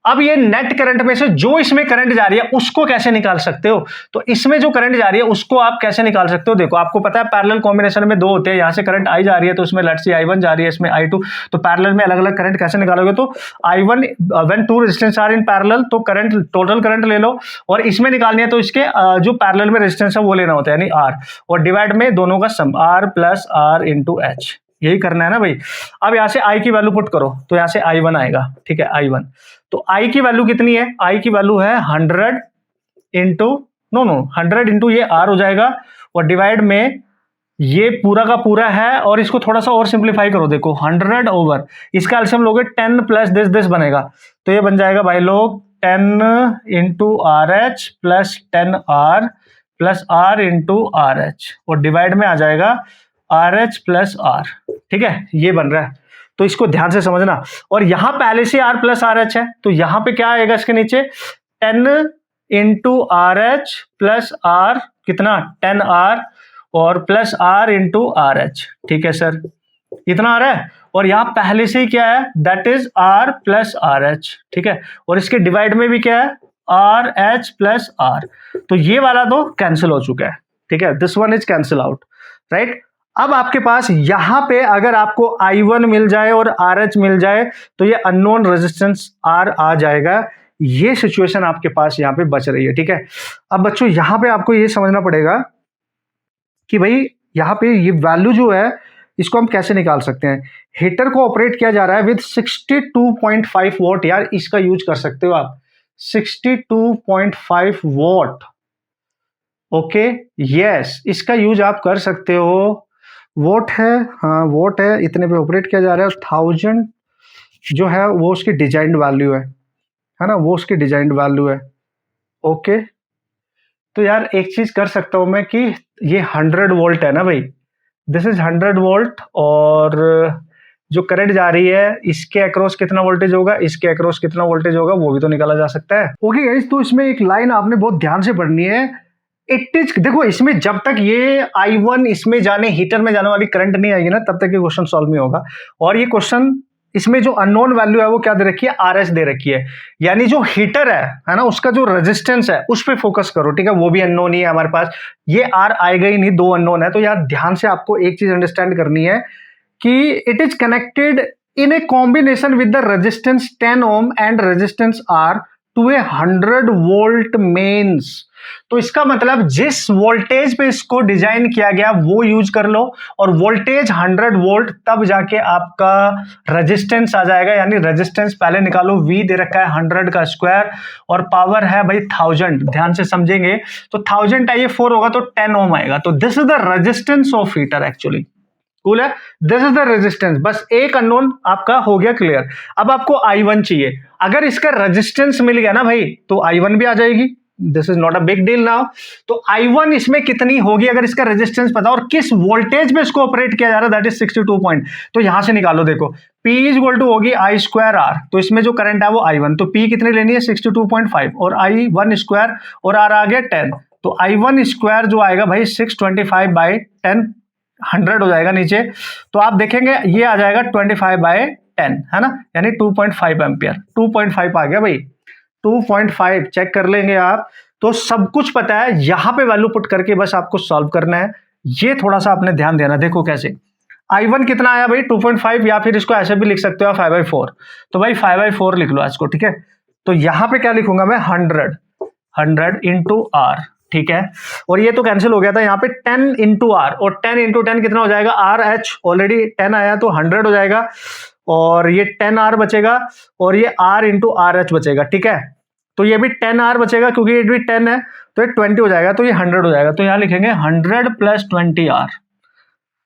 अब ये नेट करंट में से जो इसमें करंट जा रही है उसको कैसे निकाल सकते हो, तो इसमें जो करंट जा रही है उसको आप कैसे निकाल सकते हो, देखो आपको पता है पैरेलल कॉम्बिनेशन में दो होते हैं, यहां से करंट आई जा रही है तो इसमें लेट्स सी I1 जा रही है, इसमें I2, तो पैरेलल में अलग अलग करंट कैसे निकालोगे, तो I1 when two resistance are in parallel, तो करंट टोटल करंट ले लो, और इसमें निकालनी है तो इसके जो पैरेलल में रेजिस्टेंस है वो लेना होता है, यानी R, और डिवाइड में दोनों का सम R plus R into H, यही करना है ना भाई। अब यहां से I की वैल्यू पुट करो, तो यहां से I1 आएगा, ठीक है I1, तो I की वैल्यू कितनी है, I की वैल्यू है 100 इंटू 100 इंटू ये R हो जाएगा, और डिवाइड में ये पूरा का पूरा है और इसको थोड़ा सा और सिंप्लीफाई करो, देखो 100 ओवर इसका एलसीएम लोगे 10 प्लस दिस बनेगा, तो ये बन जाएगा भाई लोग 10 into R H plus 10R plus R into R H, और डिवाइड में आ जाएगा आर एच प्लस आर। ठीक है, ये बन रहा है, तो इसको ध्यान से समझना। और यहां पहले से R प्लस आर एच है, तो यहां पे क्या आएगा इसके नीचे 10 into R H plus R, कितना 10R और plus R into R H. ठीक है सर, इतना आ रहा है, और यहां पहले से ही क्या है that is R plus are H. ठीक है, और इसके डिवाइड में भी क्या है आर एच प्लस आर, तो ये वाला तो कैंसिल हो चुका है। ठीक है, this one is cancel out, right. अब आपके पास यहां पे अगर आपको I1 मिल जाए और RH मिल जाए तो ये अननोन रेजिस्टेंस R आ जाएगा। ये सिचुएशन आपके पास यहां पे बच रही है। ठीक है, अब बच्चों यहां पे आपको ये समझना पड़ेगा कि भाई यहां पे ये वैल्यू जो है इसको हम कैसे निकाल सकते हैं। हीटर को ऑपरेट किया जा रहा है विद 62.5 वॉट, यार इसका यूज कर सकते हो आप 62.5 वॉट। ओके यस, इसका यूज आप कर सकते हो। वोट है, हाँ वोट है, इतने पे ऑपरेट किया जा रहा है। 1000 जो है वो उसकी डिजाइंड वैल्यू है ना, वो उसकी डिजाइंड वैल्यू है। ओके, तो यार एक चीज कर सकता हूं मैं कि ये 100 वोल्ट है ना भाई, दिस इज 100 वोल्ट, और जो करंट जा रही है इसके अक्रॉस कितना वोल्टेज होगा, इसके अक्रॉस कितना वोल्टेज होगा, वो भी तो निकाला जा सकता है। ओके गाइस, तो इसमें एक लाइन आपने बहुत ध्यान से पढ़नी है। इट इज, देखो इसमें जब तक ये I1 इसमें जाने हीटर में जाने वाली करंट नहीं आएगी ना तब तक ये क्वेश्चन सॉल्व नहीं होगा। और ये क्वेश्चन इसमें जो अननोन वैल्यू है वो क्या दे रखी है, RS दे रखी है, यानी जो हीटर है ना, उसका जो रेजिस्टेंस है उस पर फोकस करो। ठीक है, वो भी अननोन ही है हमारे पास, ये R आएगा ही नहीं, दो अननोन है। तो यार ध्यान से आपको एक चीज अंडरस्टैंड करनी है कि it is connected in a combination with the resistance 10 ohm and resistance R to a 100 volt mains. तो इसका मतलब जिस वोल्टेज पे इसको डिजाइन किया गया वो यूज कर लो, और वोल्टेज 100 वोल्ट, तब जाके आपका रेजिस्टेंस आ जाएगा। यानी रेजिस्टेंस पहले निकालो, V दे रखा है 100 का स्क्वायर और पावर है भाई 1000, ध्यान से समझेंगे तो 1000 IE4 होगा तो 10 ओम आएगा। तो this is the resistance of heater actually, cool है, दिस इज द रेजिस्टेंस। बस एक अननोन आपका हो गया क्लियर। अब आपको I1 चाहिए, अगर इसका रेजिस्टेंस मिल गया ना भाई तो I1 भी आ जाएगी, this is not a big deal now. तो I1 इसमें कितनी होगी अगर इसका रेजिस्टेंस पता और किस वोल्टेज पे इसको ऑपरेट किया जा रहा है, दैट इज 62 पॉइंट। तो यहां से निकालो, देखो P इज इक्वल टू होगी I स्क्वायर R, तो इसमें जो करंट है वो I1, तो P कितनी लेनी है 62.5 और I1 स्क्वायर और R आ गया 10, तो I1 स्क्वायर जो आएगा भाई 625/10, 100 हो जाएगा नीचे, तो आप देखेंगे ये आ जाएगा 25/10 है ना, यानी 2.5 एम्पियर। 2.5 आ गया भाई, 2.5 चेक कर लेंगे आप, तो सब कुछ पता है। यहां पे वैल्यू पुट करके बस आपको सॉल्व करना है। ये थोड़ा सा आपने ध्यान देना, देखो कैसे I1 कितना आया भाई 2.5, या फिर इसको ऐसे भी लिख सकते हो 5/4, तो भाई 5/4 लिख लो इसको। ठीक है, तो यहां पे क्या लिखूंगा मैं 100 इंटू R। ठीक है, और ये तो कैंसिल हो गया था, यहाँ पे 10 इंटू R, और 10 इंटू 10 कितना हो जाएगा, RH ऑलरेडी 10 आया तो 100 हो जाएगा, और ये 10R बचेगा, और ये R इंटू RH बचेगा। ठीक है, तो ये भी 10R बचेगा क्योंकि ये भी 10 है, तो ये 20 हो जाएगा, तो ये 100 हो जाएगा, तो यहाँ लिखेंगे 100 प्लस 20R।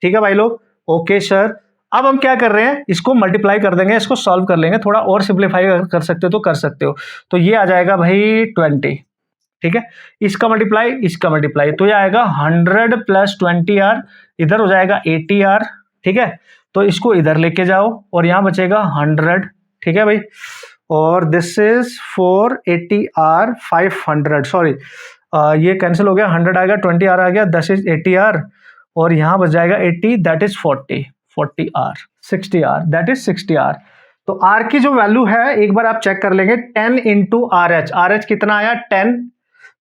ठीक है भाई लोग, ओके सर। अब हम क्या कर रहे हैं, इसको मल्टीप्लाई कर देंगे, इसको सॉल्व कर लेंगे, थोड़ा और सिंप्लीफाई कर सकते हो तो कर सकते हो। तो ये आ जाएगा भाई 20, ठीक है, इसका मल्टीप्लाई, तो ये आएगा 100 प्लस 20R, इधर हो जाएगा 80R। ठीक है, तो इसको इधर लेके जाओ और यहां बचेगा 100। ठीक है भाई, और दिस इज 480R 500, सॉरी ये कैंसिल हो गया, 100 आ गया, 20R आ गया, 10 इज 80R, और यहां बच जाएगा 80, that is 40R 60R, that is 60R। तो R की जो वैल्यू है एक बार आप चेक कर लेंगे, 10 इंटू RH कितना आया 10,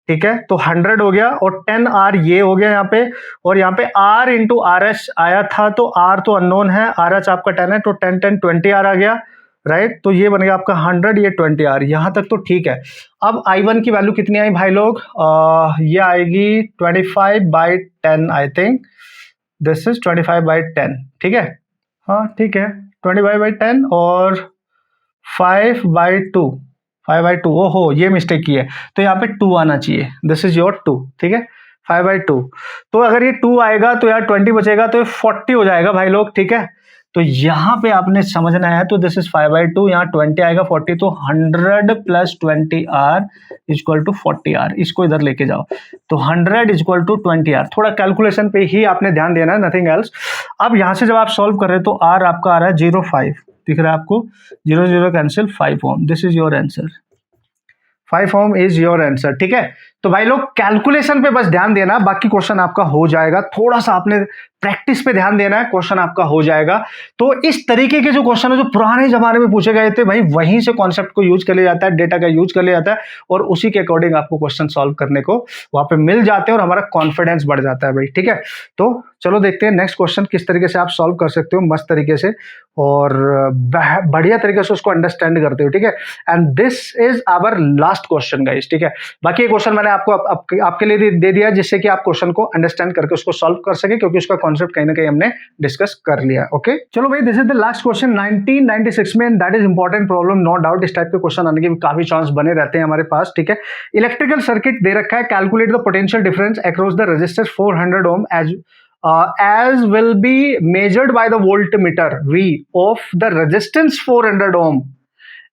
ठीक है, तो 100 हो गया, और 10R ये हो गया यहाँ पे, और यहाँ पे R इंटू RH आया था, तो R तो अननोन है, RH आपका 10 है, तो 10 10 20R आ गया, राइट। तो ये बन गया आपका 100, ये 20R, यहां तक तो ठीक है। अब I1 की वैल्यू कितनी आई भाई लोग, ये आएगी 25/10, आई थिंक दिस इज 25/10। ठीक है, हाँ ठीक है, 25/10 और 5/2, 5/2, ओहो ये मिस्टेक की है, तो यहाँ पे 2 आना चाहिए, दिस इज योर 2। ठीक है, 5/2। तो अगर ये 2 आएगा तो यार 20 बचेगा, तो ये 40 हो जाएगा भाई लोग, ठीक है। तो यहाँ पे आपने समझना है, तो दिस इज 5/2, यहाँ 20 आएगा, 40, तो 100 + 20r = 40r। इसको इधर लेके जाओ, तो 100 = 20r। थोड़ा कैलकुलेशन पे ही आपने ध्यान देना है, नथिंग एल्स। अब यहाँ से जब आप सॉल्व कर रहे हो तो r आपका आ रहा है 0.5, दिख रहा है आपको, 0 0 cancel, 5 ohm, this is your answer. 5 ohm is your answer, ठीक है। तो भाई लोग कैलकुलेशन पे बस ध्यान देना, बाकी क्वेश्चन आपका हो जाएगा। थोड़ा सा आपने प्रैक्टिस पे ध्यान देना है, क्वेश्चन आपका हो जाएगा। तो इस तरीके के जो क्वेश्चन है जो पुराने जमाने में पूछे गए थे भाई, वहीं से कॉन्सेप्ट को यूज कर लिया जाता है, डेटा का यूज कर लिया जाता है, और उसी के अकॉर्डिंग आपको क्वेश्चन सॉल्व करने को वहां पे मिल जाते हैं, और हमारा कॉन्फिडेंस बढ़ जाता है भाई, ठीक है। तो चलो देखते हैं नेक्स्ट क्वेश्चन किस तरीके से आप सॉल्व कर सकते हो मस्त तरीके से, और बढ़िया तरीके से उसको अंडरस्टैंड करते हो, ठीक है। And this is our last question guys, ठीक है। बाकी ये क्वेश्चन मैंने आपको आपके लिए दे दिया, जिससे कि आप क्वेश्चन को अंडरस्टैंड करके उसको सॉल्व कर सके, क्योंकि उसका कॉन्सेप्ट कहीं ना कहीं हमने डिस्कस कर लिया। ओके, चलो भाई, this is the last question 1996 में, that is important problem, no doubt. इस टाइप के क्वेश्चन आने के काफी चांस बने रहते हैं हमारे पास, ठीक है। इलेक्ट्रिकल सर्किट दे रखा है, calculate the potential difference across the resistor 400 ohm as will be measured by the voltmeter V of the resistance 400 ohm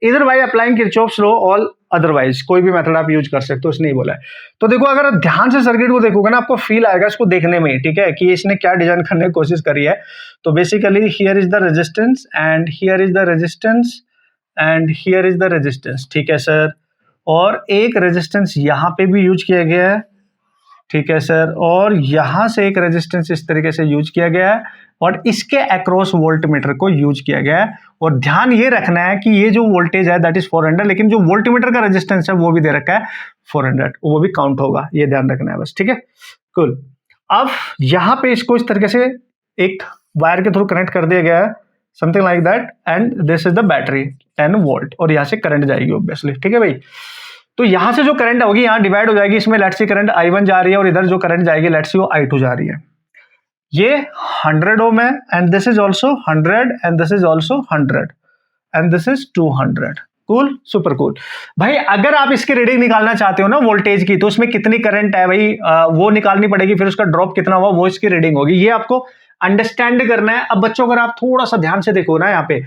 either by applying Kirchhoff's law or otherwise। कोई भी मेथड आप यूज कर सकते हो, इसने ही बोला है। तो देखो, अगर आप ध्यान से सर्किट को देखोगे ना, आपको फील आएगा इसको देखने में, ठीक है, कि इसने क्या डिजाइन करने की कोशिश करी है। तो basically here is the resistance and here is the resistance and here is the resistance, ठीक है सर। और एक रेजिस्टेंस यहाँ पे भी यूज किया गया है, ठीक है सर, और यहां से एक रेजिस्टेंस इस तरीके से यूज किया गया है, और इसके अक्रॉस वोल्टमीटर को यूज किया गया है। और ध्यान ये रखना है कि ये जो वोल्टेज है दैट इज 400, लेकिन जो वोल्टमीटर का रेजिस्टेंस है वो भी दे रखा है 400, वो भी काउंट होगा, ये ध्यान रखना है बस, ठीक है। कुल, अब यहां पे इसको इस तरीके से एक वायर के थ्रू कनेक्ट कर दिया गया है, something like that, and this is the battery 10 volt, और यहां से करंट जाएगी ऑब्वियसली, ठीक है भाई। तो यहां से जो करंट होगी यहां डिवाइड हो जाएगी, इसमें लेट्स सी करंट I1 जा रही है, और इधर जो करंट जाएगी लेट्स सी वो I2 जा रही है। ये 100 ओम है, and this is also 100, and this is also 100, and this is 200। Cool, super cool भाई। अगर आप इसकी रीडिंग निकालना चाहते हो ना वोल्टेज की, तो उसमें कितनी करंट है भाई वो निकालनी पड़ेगी, फिर उसका ड्रॉप कितना हुआ वो इसकी रीडिंग होगी, ये आपको अंडरस्टैंड करना है। अब बच्चों, अगर आप थोड़ा सा ध्यान से देखो ना, यहाँ पे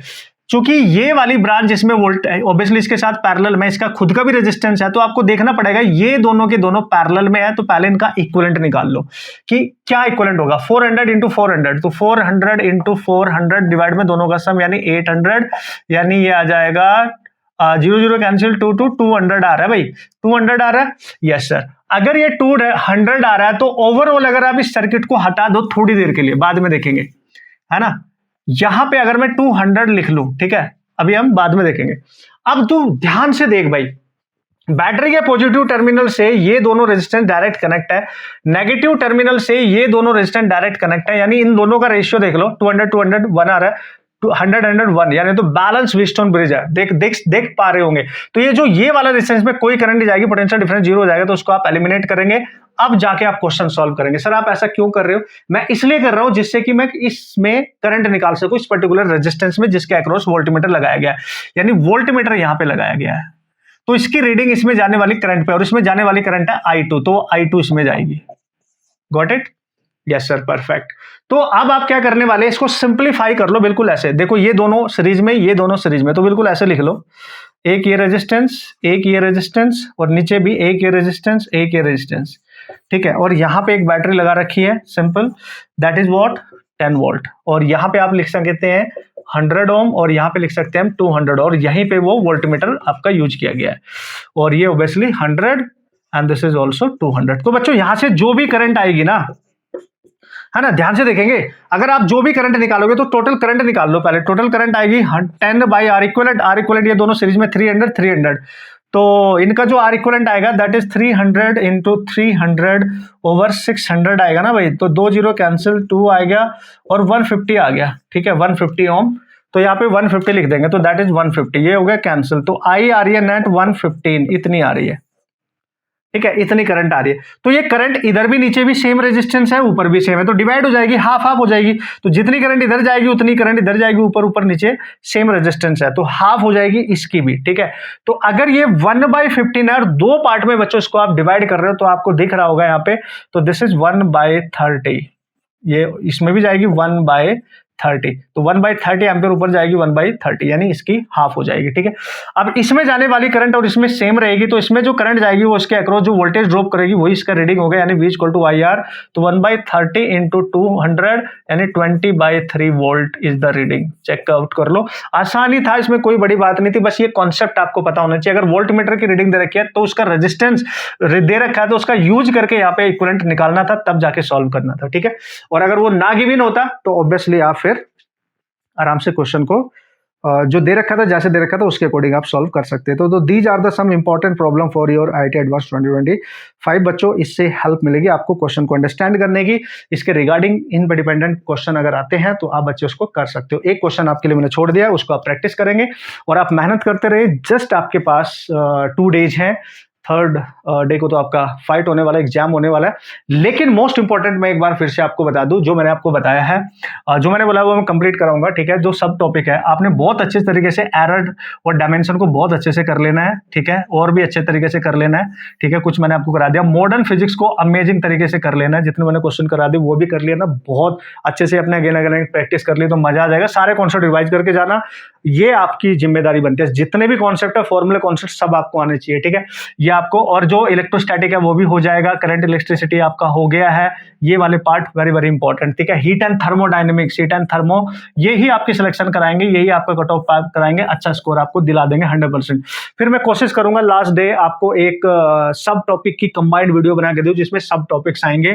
चूंकि ये वाली ब्रांच जिसमें वोल्ट है, ऑब्वियसली इसके साथ पैरेलल में इसका खुद का भी रेजिस्टेंस है, तो आपको देखना पड़ेगा ये दोनों के दोनों पैरेलल में है, तो पहले इनका इक्विवेलेंट निकाल लो कि क्या इक्विवेलेंट होगा। 400 × 400, तो 400 × 400 डिवाइड में दोनों का सम, यानी 800, यानी ये आ जाएगा 0 0 कैंसिल, 2 2 200 आ रहा है भाई, 200 आ रहा है, यस सर। अगर ये 200 आ रहा है, तो ओवरऑल अगर आप इस सर्किट को हटा दो थोड़ी देर के लिए, बाद में देखेंगे, है ना। यहां पे अगर मैं 200 लिख लूं, ठीक है, अभी हम बाद में देखेंगे। अब तू ध्यान से देख भाई, बैटरी के पॉजिटिव टर्मिनल से ये दोनों रेजिस्टेंस डायरेक्ट कनेक्ट है, नेगेटिव टर्मिनल से ये दोनों रेजिस्टेंस डायरेक्ट कनेक्ट है, यानी इन दोनों का रेशियो देख लो, 200 200 1 आ रहा है, 100 100 1, यानी तो बैलेंस व्हीटस्टोन ब्रिज है, देख पा रहे होंगे। तो ये जो ये वाला रेजिस्टेंस में कोई करंट नहीं जाएगी, पोटेंशियल डिफरेंस 0 हो जाएगा, तो उसको आप एलिमिनेट करेंगे। अब जाके आप क्वेश्चन सॉल्व करेंगे। सर आप ऐसा क्यों कर रहे हो? मैं इसलिए कर रहा हूं जिससे कि मैं इसमें करंट निकाल सकूं, इस पर्टिकुलर रेजिस्टेंस में जिसके अक्रॉस वोल्टमीटर लगाया गया है, यानी वोल्टमीटर यहां पे लगाया गया है। तो इसकी रीडिंग इसमें जाने वाली करंट पे, और इसमें जाने वाली करंट है I2, तो I2 इसमें जाएगी। Got it? Yes sir, perfect. तो अब आप क्या करने वाले, इसको सिंप्लीफाई कर लो, बिल्कुल ऐसे देखो, ये दोनों सीरीज में, ये दोनों सीरीज में, तो बिल्कुल ऐसे लिख लो, एक ये रेजिस्टेंस, एक ये रेजिस्टेंस, और नीचे भी एक ये रेजिस्टेंस, एक ये रेजिस्टेंस, ठीक है। और यहां पे एक बैटरी लगा रखी है, simple, that is what, 10 volt. और यहां पे आप लिख सकते हैं 100 ओम, और यहां पे लिख सकते हैं 200, और यहीं पे वो वोल्टमीटर आपका यूज किया गया है, और ये obviously 100 and this is also 200। तो बच्चों यहां से जो भी करंट आएगी ना, है ना, ध्यान से देखेंगे, अगर आप जो भी करंट निकालोगे तो टोटल करंट निकाल लो पहले। टोटल करंट आएगी 10/R इक्विवेलेंट, R इक्विवेलेंट ये दोनों सीरीज में 300 300, तो इनका जो R इक्विवेलेंट आएगा दैट इज 300 × 300/600 आएगा ना भाई, तो 2 0 कैंसिल, 2 आ गया, और 150 आ गया, ठीक है, 150 ओम। तो यहाँ पे 150 लिख देंगे, तो दैट इज 150, ये हो गया कैंसिल। तो आई आ रही है नेट 115, इतनी आ रही है, ठीक है, इतनी करंट आ रही है। तो ये करंट इधर भी नीचे भी सेम रेजिस्टेंस है, ऊपर भी सेम है, तो डिवाइड हो जाएगी, हाफ हाफ हो जाएगी। तो जितनी करंट इधर जाएगी उतनी करंट इधर जाएगी, ऊपर ऊपर नीचे सेम रेजिस्टेंस है, तो हाफ हो जाएगी इसकी भी। ठीक है, तो अगर ये 1/15 है और दो पार्ट में बच्चों इसको आप डिवाइड कर रहे हो तो आपको दिख रहा होगा यहाँ पे, तो दिस इज 1/30, ये इसमें भी जाएगी 1/30, तो 1/30 एम्पियर ऊपर जाएगी 1/30, यानी इसकी हाफ हो जाएगी। ठीक है, अब इसमें जाने वाली करंट और इसमें सेम रहेगी, तो इसमें जो करंट जाएगी वो इसके अक्रॉस जो वोल्टेज ड्रॉप करेगी वही इसका रीडिंग होगा, यानी V = IR, तो 1/30 इंटू 200 यानी 20/3 volt is the reading. Check out कर लो, आसानी था, इसमें कोई बड़ी बात नहीं थी, बस ये कॉन्सेप्ट आपको पता होना चाहिए। अगर वोल्ट मीटर की रीडिंग दे रखी है तो उसका रेजिस्टेंस दे रखा है, तो उसका यूज करके यहाँ पे इक्विवेलेंट निकालना था, तब जाके सॉल्व करना था। ठीक है, और अगर वो ना गिवन होता तो ऑब्वियसली आप फिर आराम से क्वेश्चन को जो दे रखा था, जैसे दे रखा था उसके अकॉर्डिंग आप सॉल्व कर सकते हैं। तो these are the some important problem for your IIT advance 2025 बच्चों, इससे हेल्प मिलेगी आपको क्वेश्चन को अंडरस्टैंड करने की। इसके रिगार्डिंग इंडिपेंडेंट क्वेश्चन अगर आते हैं तो आप बच्चे उसको कर सकते हो। एक क्वेश्चन आपके लिए मैंने छोड़ दिया है, उसको आप प्रैक्टिस करेंगे और आप मेहनत करते रहे। जस्ट आपके पास 2 डेज हैं, 3rd डे को तो आपका फाइट होने वाला, एग्जाम होने वाला है। लेकिन मोस्ट इंपॉर्टेंट मैं एक बार फिर से आपको बता दूं, जो मैंने आपको बताया है, जो मैंने बोला वो मैं कंप्लीट कराऊंगा। ठीक है, जो सब टॉपिक है आपने बहुत अच्छे तरीके से एरर और डायमेंशन को बहुत अच्छे से कर लेना है। ठीक है, और भी अच्छे तरीके से कर लेना है। ठीक है, कुछ मैंने आपको करा दिया। मॉडर्न फिजिक्स को अमेजिंग तरीके से कर लेना है, जितने मैंने क्वेश्चन करा दिए वो भी कर लिया ना, बहुत अच्छे से अपने अगेन अगेन प्रैक्टिस कर ली तो मजा आ जाएगा। सारे कॉन्सेप्ट रिवाइज करके जाना, ये आपकी जिम्मेदारी बनती है। जितने भी कॉन्सेप्ट है, फॉर्मूले कॉन्सेप्ट सब आपको आने चाहिए। ठीक है, ये आपको, और जो इलेक्ट्रोस्टैटिक है वो भी हो जाएगा, करंट इलेक्ट्रिसिटी आपका हो गया है, ये वाले पार्ट वेरी वेरी इंपॉर्टेंट। ठीक है, heat and thermodynamics, heat and thermo, यही आपकी सिलेक्शन कराएंगे, यही आपका कट ऑफ कराएंगे, अच्छा स्कोर आपको दिला देंगे 100%। फिर मैं कोशिश करूंगा लास्ट डे आपको एक सब टॉपिक की कंबाइंड वीडियो बना के दूं, जिसमें सब टॉपिक्स आएंगे।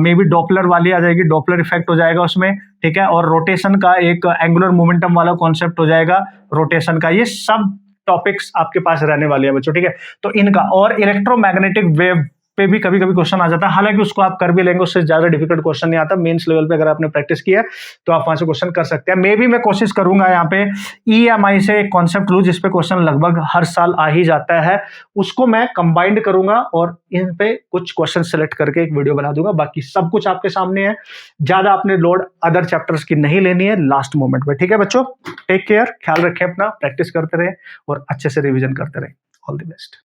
मे बी डॉपलर वाली आ जाएगी, डॉपलर इफेक्ट हो जाएगा उसमें। ठीक है, और रोटेशन का एक एंगुलर मोमेंटम वाला कॉन्सेप्ट हो जाएगा, रोटेशन का। ये सब टॉपिक्स आपके पास रहने वाले हैं बच्चों। ठीक है, तो इनका और इलेक्ट्रोमैग्नेटिक वेव पे भी कभी कभी क्वेश्चन आ जाता है, हालांकि उसको आप कर भी लेंगे, उससे ज्यादा डिफिकल्ट क्वेश्चन नहीं आता। मेंस लेवल पे अगर आपने प्रैक्टिस किया तो आप वहां से क्वेश्चन कर सकते हैं। मे भी मैं कोशिश करूंगा यहाँ पे EMI से एक कॉन्सेप्ट लूं, जिसपे क्वेश्चन लगभग हर साल आ ही जाता है, उसको मैं कंबाइंड करूंगा और इन पे कुछ क्वेश्चन सेलेक्ट करके एक वीडियो बना दूंगा। बाकी सब कुछ आपके सामने है, ज्यादा आपने लोड अदर चैप्टर्स की नहीं लेनी है लास्ट मोमेंट में। ठीक है बच्चों, टेक केयर, ख्याल रखें अपना, प्रैक्टिस करते रहे और अच्छे से रिविजन करते रहे। All the best.